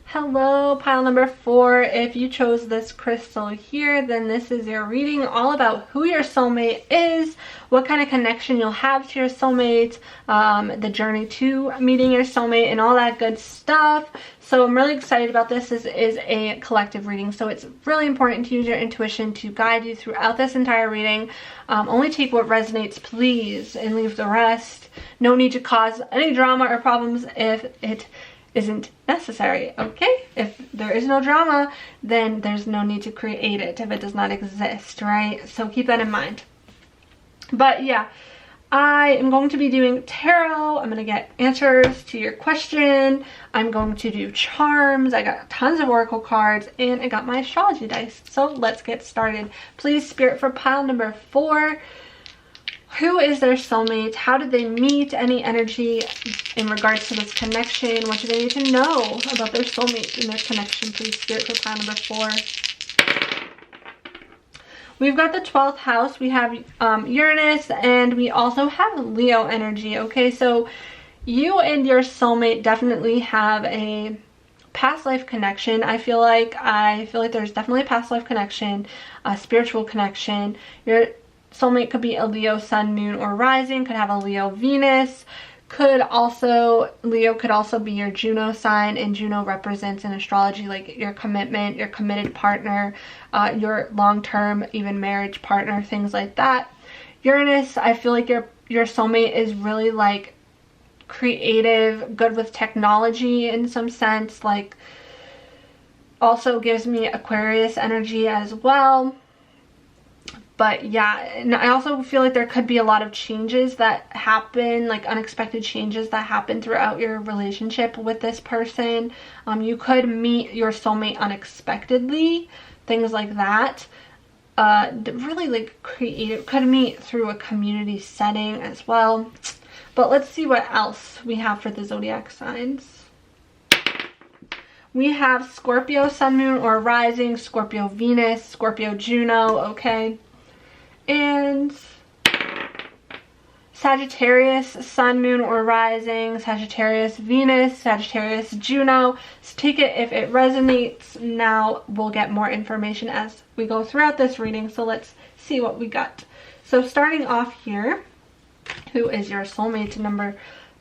Hello, pile number 4. If you chose this crystal here, then this is your reading all about who your soulmate is, what kind of connection you'll have to your soulmate, the journey to meeting your soulmate, and all that good stuff. So I'm really excited about this. This is a collective reading, so it's really important to use your intuition to guide you throughout this entire reading. Only take what resonates, please, and leave the rest. No need to cause any drama or problems if it isn't necessary, okay? If there is no drama, then there's no need to create it if it does not exist, right? So keep that in mind. But yeah, I am going to be doing tarot. I'm going to get answers to your question. I'm going to do charms. I got tons of oracle cards, and I got my astrology dice. So let's get started. Please, Spirit, for pile number 4. Who is their soulmate? How did they meet? Any energy in regards to this connection? What do they need to know about their soulmate and their connection? Please, Spirit, for pile number 4. We've got the 12th house. We have Uranus, and we also have Leo energy. Okay, so you and your soulmate definitely have a past life connection. I feel like there's definitely a past life connection, a spiritual connection. Your soulmate could be a Leo sun, moon, or rising. Could have a Leo Venus. Leo could also be your Juno sign, and Juno represents in astrology like your commitment, your committed partner, your long-term even marriage partner, things like that. Uranus, I feel like your soulmate is really like creative, good with technology in some sense, like also gives me Aquarius energy as well. But yeah, and I also feel like there could be a lot of changes that happen, like unexpected changes that happen throughout your relationship with this person. You could meet your soulmate unexpectedly, things like that. Really like creative, could meet through a community setting as well. But let's see what else we have for the zodiac signs. We have Scorpio sun, moon, or rising, Scorpio Venus, Scorpio Juno, okay? And Sagittarius sun, moon, or rising, Sagittarius Venus, Sagittarius Juno. So take it if it resonates. Now we'll get more information as we go throughout this reading. So let's see what we got. So starting off here, who is your soulmate?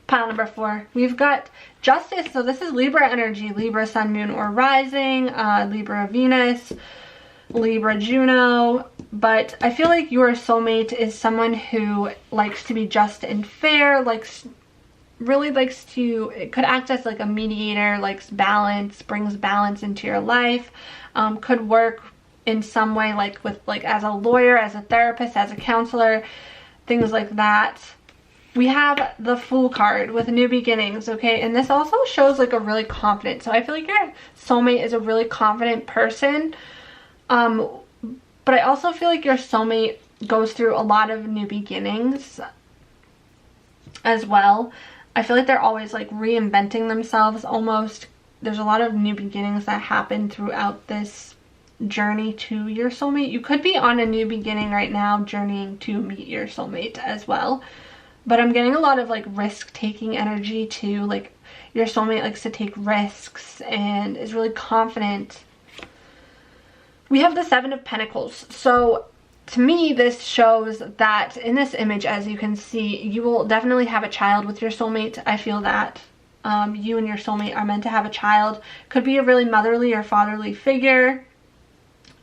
Pile number 4. We've got Justice. So this is Libra energy, Libra sun, moon, or rising, Libra Venus, Libra Juno. But I feel like your soulmate is someone who likes to be just and fair, really likes to, it could act as like a mediator, likes balance, brings balance into your life, could work in some way like as a lawyer, as a therapist, as a counselor, things like that. We have the Fool card with new beginnings, okay? And this also shows like a really confident. So I feel like your soulmate is a really confident person. But I also feel like your soulmate goes through a lot of new beginnings as well. I feel like they're always like reinventing themselves almost. There's a lot of new beginnings that happen throughout this journey to your soulmate. You could be on a new beginning right now, journeying to meet your soulmate as well. But I'm getting a lot of like risk-taking energy too. Like your soulmate likes to take risks and is really confident. We have the 7 of Pentacles. So to me, this shows that in this image, as you can see, you will definitely have a child with your soulmate. I feel that you and your soulmate are meant to have a child. Could be a really motherly or fatherly figure.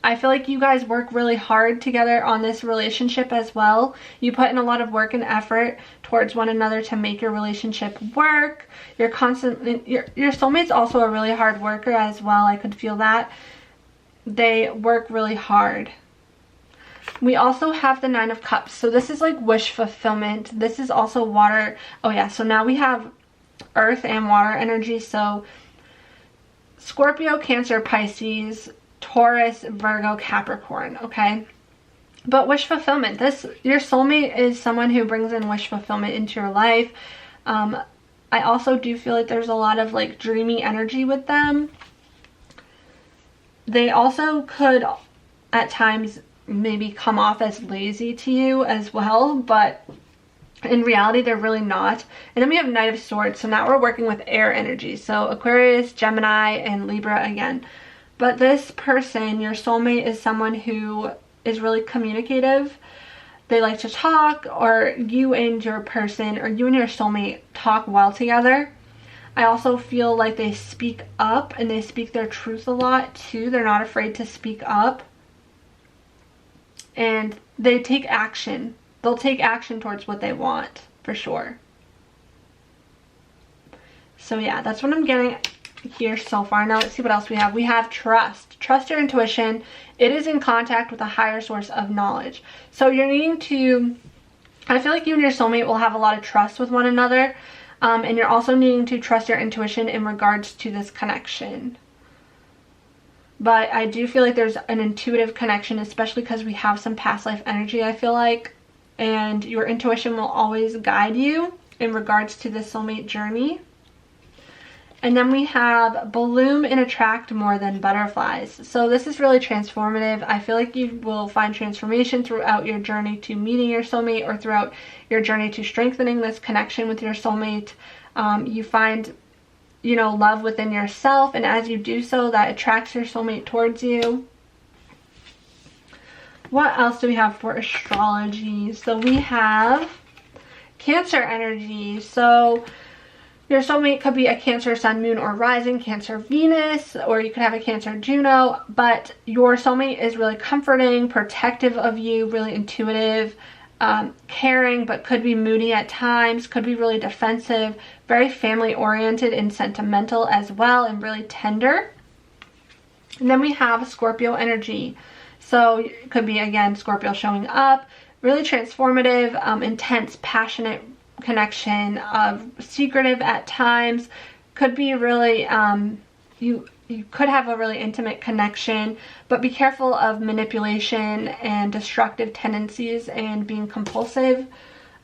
I feel like you guys work really hard together on this relationship as well. You put in a lot of work and effort towards one another to make your relationship work. Your soulmate's also a really hard worker as well. I could feel that. They work really hard. We also have the 9 of Cups. So this is like wish fulfillment. This is also water. Oh yeah, so now we have earth and water energy. So Scorpio, Cancer, Pisces, Taurus, Virgo, Capricorn, okay? But wish fulfillment. Your soulmate is someone who brings in wish fulfillment into your life. I also do feel like there's a lot of like dreamy energy with them. They also could at times maybe come off as lazy to you as well, but in reality they're really not. And then we have Knight of Swords. So now we're working with air energy. So Aquarius, Gemini, and Libra again. But this person, your soulmate, is someone who is really communicative. They like to talk, or you and your person, or you and your soulmate talk well together. I also feel like they speak up and they speak their truth a lot too. They're not afraid to speak up. And they take action. They'll take action towards what they want, for sure. So yeah, that's what I'm getting here so far. Now let's see what else we have. We have trust. Trust your intuition. It is in contact with a higher source of knowledge. So you're needing to I feel like you and your soulmate will have a lot of trust with one another, and you're also needing to trust your intuition in regards to this connection. But I do feel like there's an intuitive connection, especially because we have some past life energy, I feel like, and your intuition will always guide you in regards to this soulmate journey. And then we have bloom and attract more than butterflies. So this is really transformative. I feel like you will find transformation throughout your journey to meeting your soulmate, or throughout your journey to strengthening this connection with your soulmate. You find, you know, love within yourself, and as you do so, that attracts your soulmate towards you. What else do we have for astrology? So we have Cancer energy. So your soulmate could be a Cancer sun, moon, or rising, Cancer Venus, or you could have a Cancer Juno, but your soulmate is really comforting, protective of you, really intuitive, caring, but could be moody at times, could be really defensive, very family oriented and sentimental as well, and really tender. And then we have Scorpio energy. So it could be, again, Scorpio showing up, really transformative, intense, passionate connection, secretive at times, could be really, you could have a really intimate connection, but be careful of manipulation and destructive tendencies and being compulsive,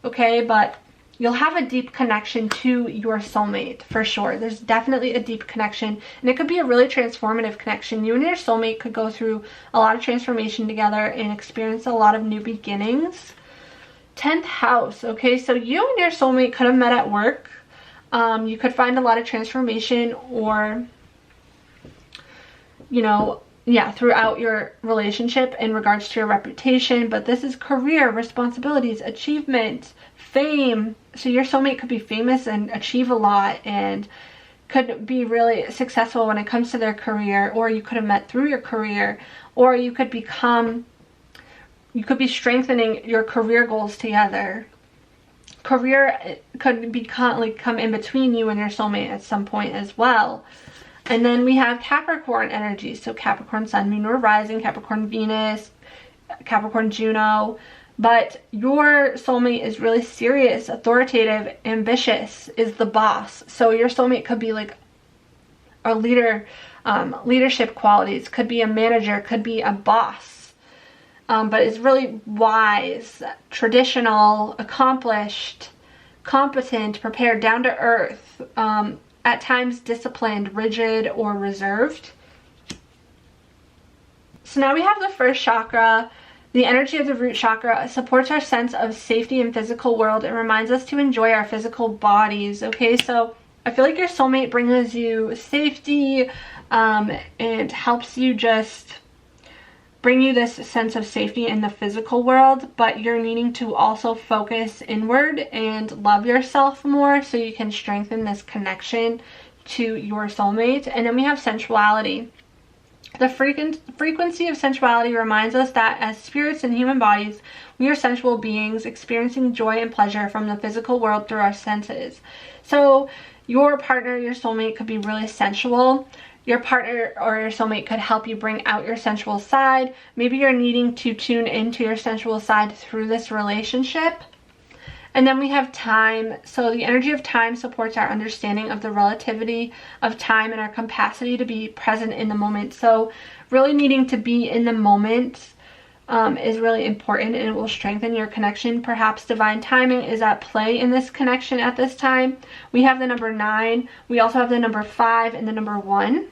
okay? But you'll have a deep connection to your soulmate for sure. There's definitely a deep connection, and it could be a really transformative connection. You and your soulmate could go through a lot of transformation together and experience a lot of new beginnings. 10th house, okay? So you and your soulmate could have met at work. You could find a lot of transformation, or, you know, yeah, throughout your relationship in regards to your reputation. But this is career, responsibilities, achievement, fame. So your soulmate could be famous and achieve a lot, and could be really successful when it comes to their career, or you could have met through your career, or you could be strengthening your career goals together. Career could come in between you and your soulmate at some point as well. And then we have Capricorn energy. So Capricorn sun, moon, or rising, Capricorn Venus, Capricorn Juno. But your soulmate is really serious, authoritative, ambitious, is the boss. So your soulmate could be like a leader, leadership qualities, could be a manager, could be a boss. But is really wise, traditional, accomplished, competent, prepared, down to earth, at times disciplined, rigid, or reserved. So now we have the first chakra. The energy of the root chakra supports our sense of safety in physical world. It reminds us to enjoy our physical bodies. Okay, so I feel like your soulmate brings you safety, and helps you just bring you this sense of safety in the physical world, but you're needing to also focus inward and love yourself more so you can strengthen this connection to your soulmate. And then we have sensuality. The frequency of sensuality reminds us that as spirits in human bodies, we are sensual beings experiencing joy and pleasure from the physical world through our senses. So your partner, your soulmate, could be really sensual. Your partner or your soulmate could help you bring out your sensual side. Maybe you're needing to tune into your sensual side through this relationship. And then we have time. So the energy of time supports our understanding of the relativity of time and our capacity to be present in the moment. So really needing to be in the moment is really important, and it will strengthen your connection. Perhaps divine timing is at play in this connection at this time. We have the number 9. We also have the number 5 and the number 1.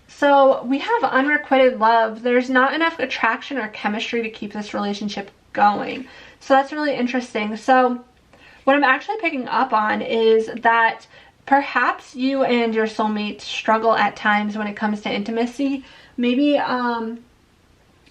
So we have unrequited love. There's not enough attraction or chemistry to keep this relationship going. So that's really interesting. So what I'm actually picking up on is that perhaps you and your soulmate struggle at times when it comes to intimacy. Maybe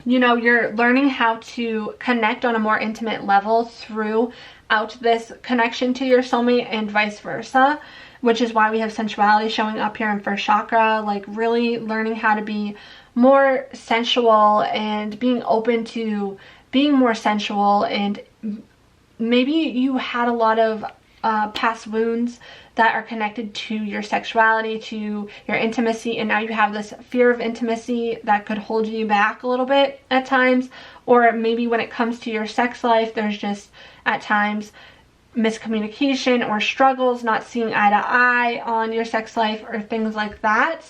you know, you're learning how to connect on a more intimate level throughout this connection to your soulmate, and vice versa, which is why we have sensuality showing up here in first chakra. Like really learning how to be more sensual and being open to being more sensual. And maybe you had a lot of past wounds that are connected to your sexuality, to your intimacy, and now you have this fear of intimacy that could hold you back a little bit at times. Or maybe when it comes to your sex life, there's just at times miscommunication or struggles, not seeing eye to eye on your sex life or things like that.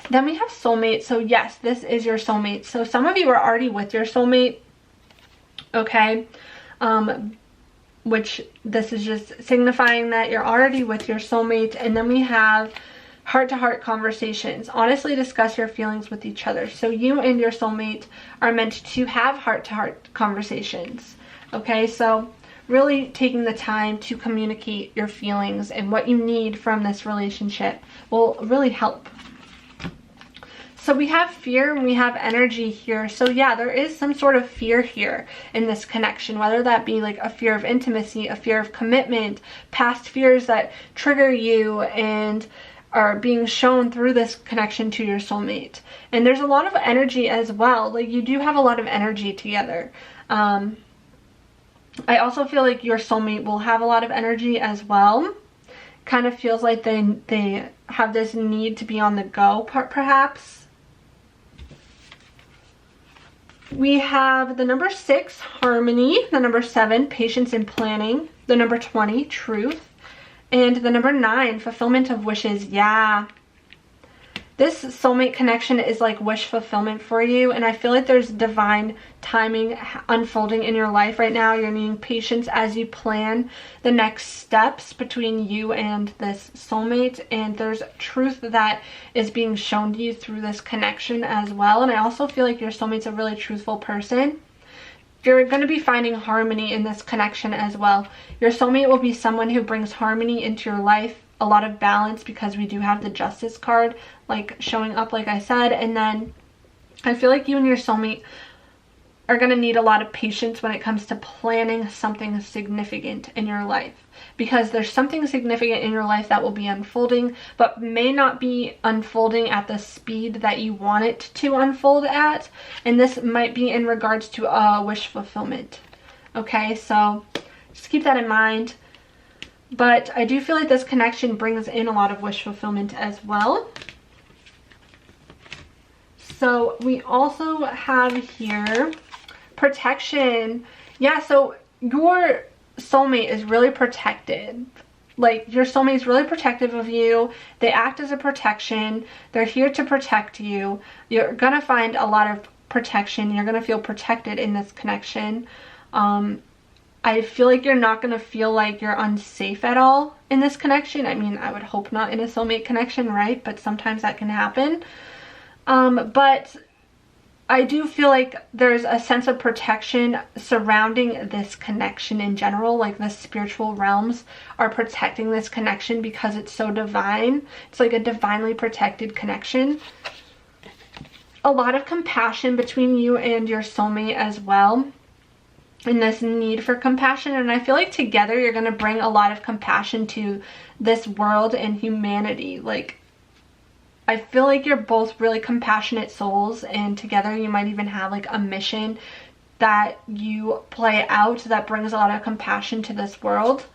Then we have soulmate. So yes, this is your soulmate. So some of you are already with your soulmate, okay? Which this is just signifying that you're already with your soulmate. And then we have heart-to-heart conversations. Honestly discuss your feelings with each other. So you and your soulmate are meant to have heart-to-heart conversations, okay? So really taking the time to communicate your feelings and what you need from this relationship will really help. So we have fear and we have energy here. So yeah, there is some sort of fear here in this connection, whether that be like a fear of intimacy, a fear of commitment, past fears that trigger you and are being shown through this connection to your soulmate. And there's a lot of energy as well. Like you do have a lot of energy together. I also feel like your soulmate will have a lot of energy as well. Kind of feels like they have this need to be on the go, perhaps. We have the number 6, harmony, the number 7, patience and planning, the number 20, truth, and the number 9, fulfillment of wishes. Yeah. This soulmate connection is like wish fulfillment for you, and I feel like there's divine timing unfolding in your life right now. You're needing patience as you plan the next steps between you and this soulmate, and there's truth that is being shown to you through this connection as well. And I also feel like your soulmate's a really truthful person. You're going to be finding harmony in this connection as well. Your soulmate will be someone who brings harmony into your life, a lot of balance, because we do have the Justice card like showing up, like I said. And then I feel like you and your soulmate are going to need a lot of patience when it comes to planning something significant in your life, because there's something significant in your life that will be unfolding, but may not be unfolding at the speed that you want it to unfold at. And this might be in regards to wish fulfillment. Okay, so just keep that in mind. But I do feel like this connection brings in a lot of wish fulfillment as well. So we also have here protection. Yeah, so your soulmate is really protected. Like your soulmate is really protective of you. They act as a protection. They're here to protect you. You're going to find a lot of protection. You're going to feel protected in this connection. I feel like you're not going to feel like you're unsafe at all in this connection. I mean, I would hope not in a soulmate connection, right? But sometimes that can happen. But I do feel like there's a sense of protection surrounding this connection in general. Like the spiritual realms are protecting this connection because it's so divine. It's like a divinely protected connection. A lot of compassion between you and your soulmate as well. And this need for compassion, and I feel like together you're going to bring a lot of compassion to this world and humanity. Like I feel like you're both really compassionate souls, and together you might even have like a mission that you play out that brings a lot of compassion to this world.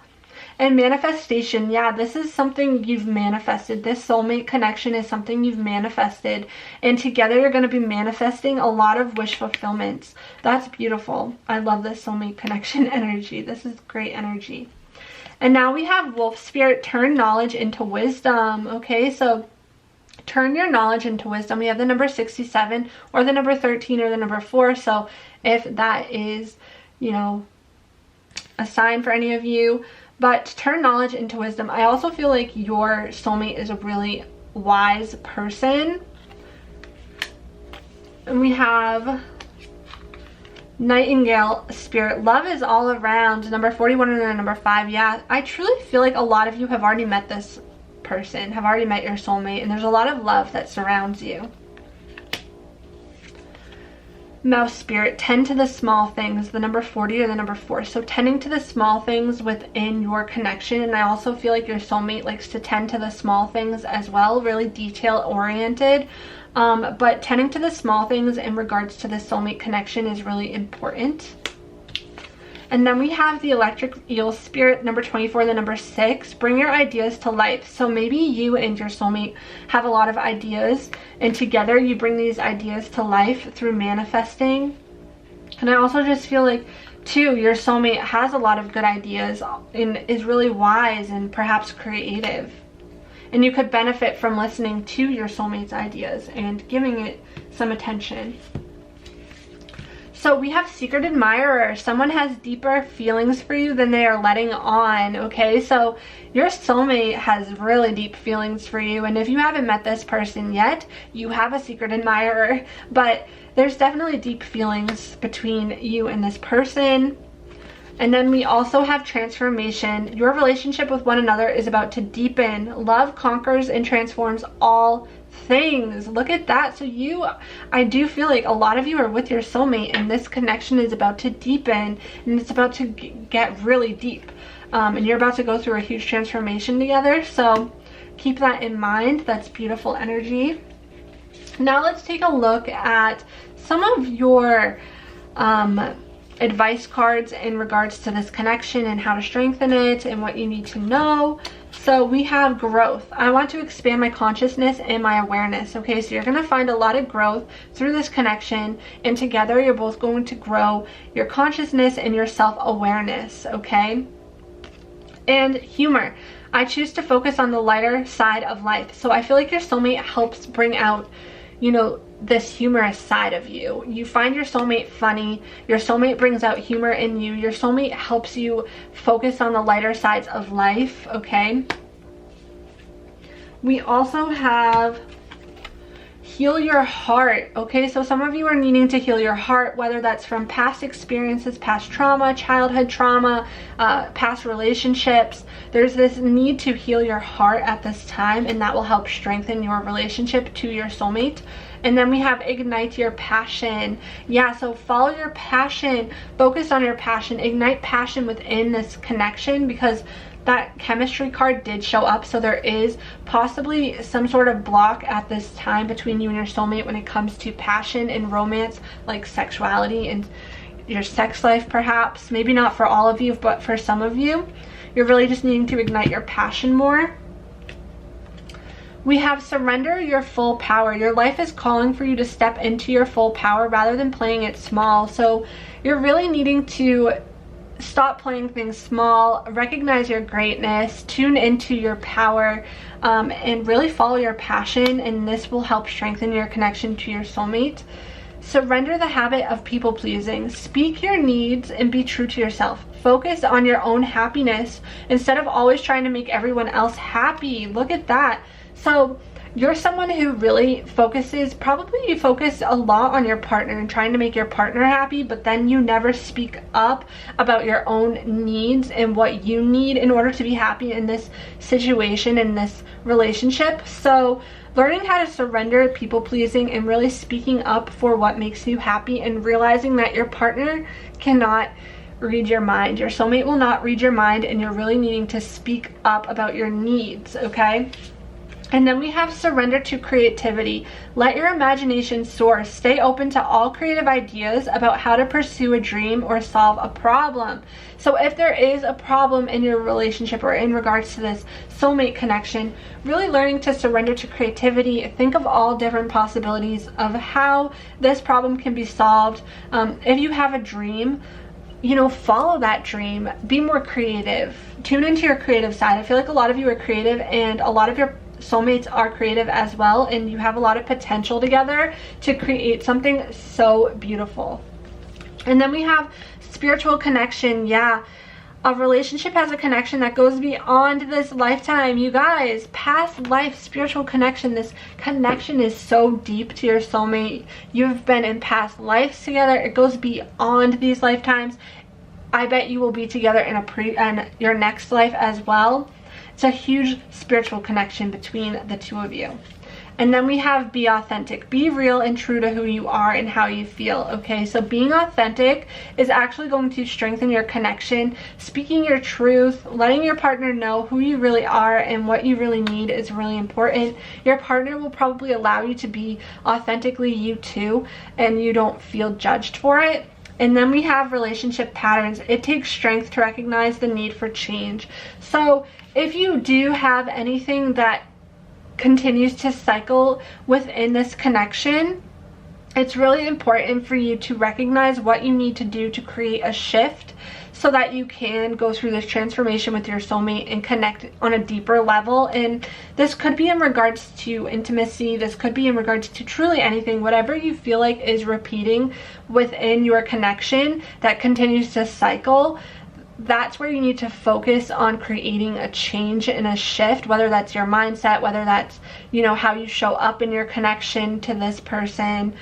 And manifestation, yeah, this is something you've manifested. This soulmate connection is something you've manifested. And together you're going to be manifesting a lot of wish fulfillments. That's beautiful. I love this soulmate connection energy. This is great energy. And now we have Wolf Spirit, turn knowledge into wisdom. Okay, so turn your knowledge into wisdom. We have the number 67 or the number 13 or the number 4. So if that is, you know, a sign for any of you. But turn knowledge into wisdom. I also feel like your soulmate is a really wise person. And we have Nightingale Spirit. Love is all around. Number 41 and number 5. Yeah, I truly feel like a lot of you have already met this person, have already met your soulmate. And there's a lot of love that surrounds you. Mouse Spirit, tend to the small things, the number 40 or the number 4. So tending to the small things within your connection. And I also feel like your soulmate likes to tend to the small things as well, really detail oriented. But tending to the small things in regards to the soulmate connection is really important. And then we have the electric eel spirit, number 24, the number 6. Bring your ideas to life. So maybe you and your soulmate have a lot of ideas, and together you bring these ideas to life through manifesting. And I also just feel like, too, your soulmate has a lot of good ideas and is really wise and perhaps creative. And you could benefit from listening to your soulmate's ideas and giving it some attention. So we have secret admirer. Someone has deeper feelings for you than they are letting on, okay? So your soulmate has really deep feelings for you, and if you haven't met this person yet, you have a secret admirer, but there's definitely deep feelings between you and this person. And then we also have transformation. Your relationship with one another is about to deepen. Love conquers and transforms all things. Look at that. So I do feel like a lot of you are with your soulmate, and this connection is about to deepen, and it's about to get really deep. And you're about to go through a huge transformation together. So keep that in mind. That's beautiful energy. Now let's take a look at some of your advice cards in regards to this connection and how to strengthen it and what you need to know. So we have growth. I want to expand my consciousness and my awareness. Okay, so you're going to find a lot of growth through this connection, and together you're both going to grow your consciousness and your self-awareness. Okay, and humor. I choose to focus on the lighter side of life. So I feel like your soulmate helps bring out, you know, this humorous side of you. You find your soulmate funny. Your soulmate brings out humor in you. Your soulmate helps you focus on the lighter sides of life, okay? We also have heal your heart, okay? So some of you are needing to heal your heart, whether that's from past experiences, past trauma, childhood trauma, past relationships. There's this need to heal your heart at this time, and that will help strengthen your relationship to your soulmate. And then we have ignite your passion. Yeah, so follow your passion, focus on your passion, ignite passion within this connection, because that chemistry card did show up. So there is possibly some sort of block at this time between you and your soulmate when it comes to passion and romance, like sexuality and your sex life perhaps. Maybe not for all of you, but for some of you, you're really just needing to ignite your passion more. We have surrender your full power. Your life is calling for you to step into your full power rather than playing it small. So you're really needing to stop playing things small, recognize your greatness, tune into your power, and really follow your passion, and this will help strengthen your connection to your soulmate. Surrender the habit of people pleasing. Speak your needs and be true to yourself. Focus on your own happiness instead of always trying to make everyone else happy. Look at that. So you're someone who really focuses, probably you focus a lot on your partner and trying to make your partner happy, but then you never speak up about your own needs and what you need in order to be happy in this situation, in this relationship. So learning how to surrender people pleasing and really speaking up for what makes you happy, and realizing that your partner cannot read your mind. Your soulmate will not read your mind, and you're really needing to speak up about your needs, okay? And then we have surrender to creativity. Let your imagination soar. Stay open to all creative ideas about how to pursue a dream or solve a problem. So if there is a problem in your relationship or in regards to this soulmate connection, really learning to surrender to creativity. Think of all different possibilities of how this problem can be solved. If you have a dream, you know, follow that dream. Be more creative. Tune into your creative side. I feel like a lot of you are creative, and a lot of your soulmates are creative as well, and you have a lot of potential together to create something so beautiful. And then we have spiritual connection. Yeah, a relationship has a connection that goes beyond this lifetime. You guys, past life spiritual connection. This connection is so deep to your soulmate. You've been in past lives together. It goes beyond these lifetimes. I bet you will be together in your next life as well. It's a huge spiritual connection between the two of you. And then we have be authentic. Be real and true to who you are and how you feel, okay? So being authentic is actually going to strengthen your connection. Speaking your truth, letting your partner know who you really are and what you really need is really important. Your partner will probably allow you to be authentically you too, and you don't feel judged for it. And then we have relationship patterns. It takes strength to recognize the need for change. So if you do have anything that continues to cycle within this connection, it's really important for you to recognize what you need to do to create a shift so that you can go through this transformation with your soulmate and connect on a deeper level. And this could be in regards to intimacy, this could be in regards to truly anything, whatever you feel like is repeating within your connection that continues to cycle. That's where you need to focus on creating a change and a shift, whether that's your mindset, whether that's, you know, how you show up in your connection to this person,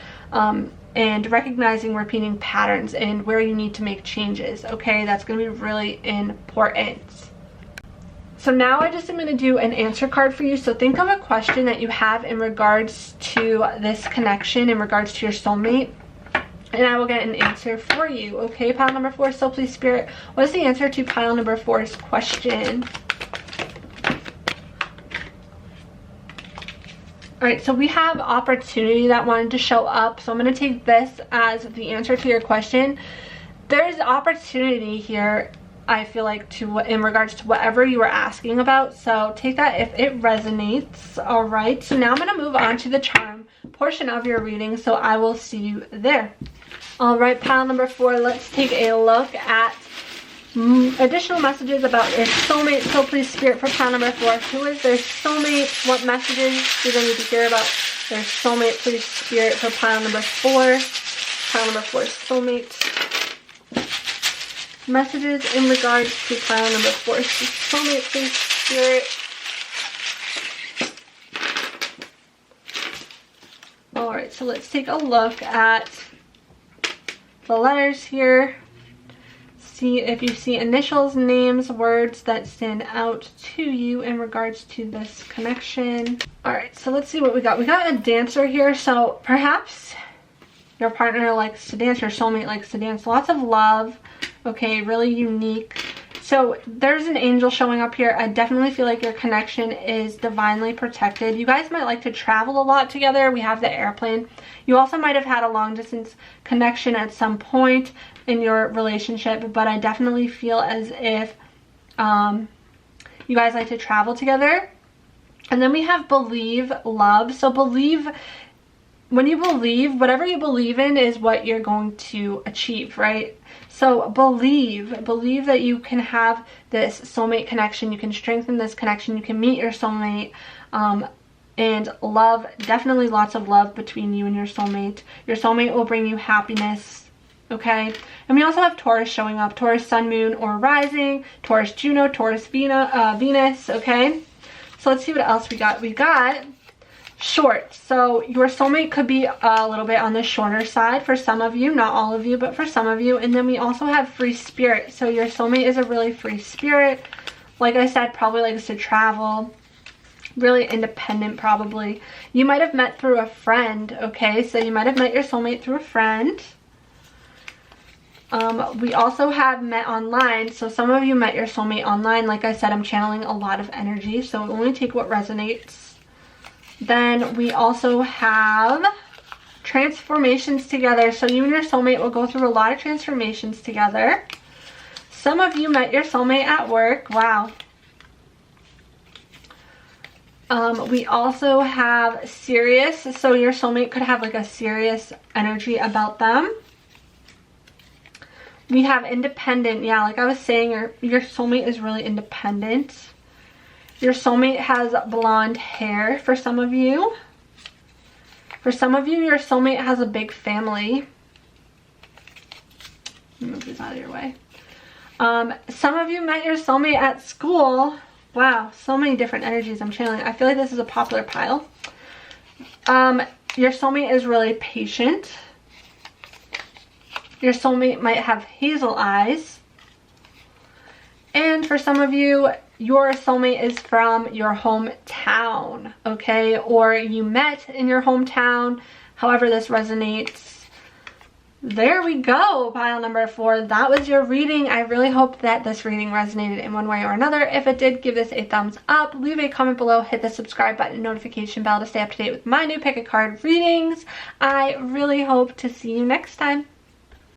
and recognizing repeating patterns and where you need to make changes. Okay, that's going to be really important. So now I just am going to do an answer card for you. So think of a question that you have in regards to this connection, in regards to your soulmate, and I will get an answer for you. Okay, pile number 4. So please, Spirit, what is the answer to pile number 4's question? Alright, so we have opportunity that wanted to show up. So I'm going to take this as the answer to your question. There's opportunity here, I feel like, to in regards to whatever you were asking about. So take that if it resonates. Alright, so now I'm going to move on to the charm portion of your reading. So I will see you there. Alright, pile number 4, let's take a look at additional messages about your soulmate. So please, Spirit, for pile number 4, who is their soulmate? What messages do they need to hear about their soulmate? Please, Spirit, for pile number 4. Pile number 4, soulmate. Messages in regards to pile number 4, soulmate, please, Spirit. Alright, so let's take a look at the letters here. See if you see initials, names, words that stand out to you in regards to this connection. Alright, so let's see what we got. We got a dancer here, so perhaps your partner likes to dance, your soulmate likes to dance. Lots of love, okay, really unique. So there's an angel showing up here. I definitely feel like your connection is divinely protected. You guys might like to travel a lot together. We have the airplane. You also might have had a long distance connection at some point in your relationship, but I definitely feel as if you guys like to travel together. And then we have believe, love. So believe, when you believe, whatever you believe in is what you're going to achieve, right? So believe that you can have this soulmate connection, you can strengthen this connection, you can meet your soulmate, and love, definitely lots of love between you and your soulmate. Your soulmate will bring you happiness, okay? And we also have Taurus showing up, Taurus sun, moon, or rising, Taurus Juno, Taurus Venus, okay? So let's see what else we got. We got short. So your soulmate could be a little bit on the shorter side for some of you, not all of you, but for some of you. And then we also have free spirit. So your soulmate is a really free spirit. Like I said, probably likes to travel, really independent probably. You might have met through a friend, okay? So you might have met your soulmate through a friend. We also have met online. So some of you met your soulmate online. Like I said, I'm channeling a lot of energy, so only take what resonates. Then we also have transformations together. So you and your soulmate will go through a lot of transformations together. Some of you met your soulmate at work. Wow. We also have serious. So your soulmate could have like a serious energy about them. We have independent. Yeah, like I was saying, your soulmate is really independent. Your soulmate has blonde hair for some of you. For some of you, your soulmate has a big family. Move this out of your way. Some of you met your soulmate at school. Wow, so many different energies I'm channeling. I feel like this is a popular pile. Your soulmate is really patient. Your soulmate might have hazel eyes. And for some of you, your soulmate is from your hometown, okay? Or you met in your hometown, however this resonates. There we go, pile number 4. That was your reading. I really hope that this reading resonated in one way or another. If it did, give this a thumbs up. Leave a comment below. Hit the subscribe button and notification bell to stay up to date with my new pick a card readings. I really hope to see you next time.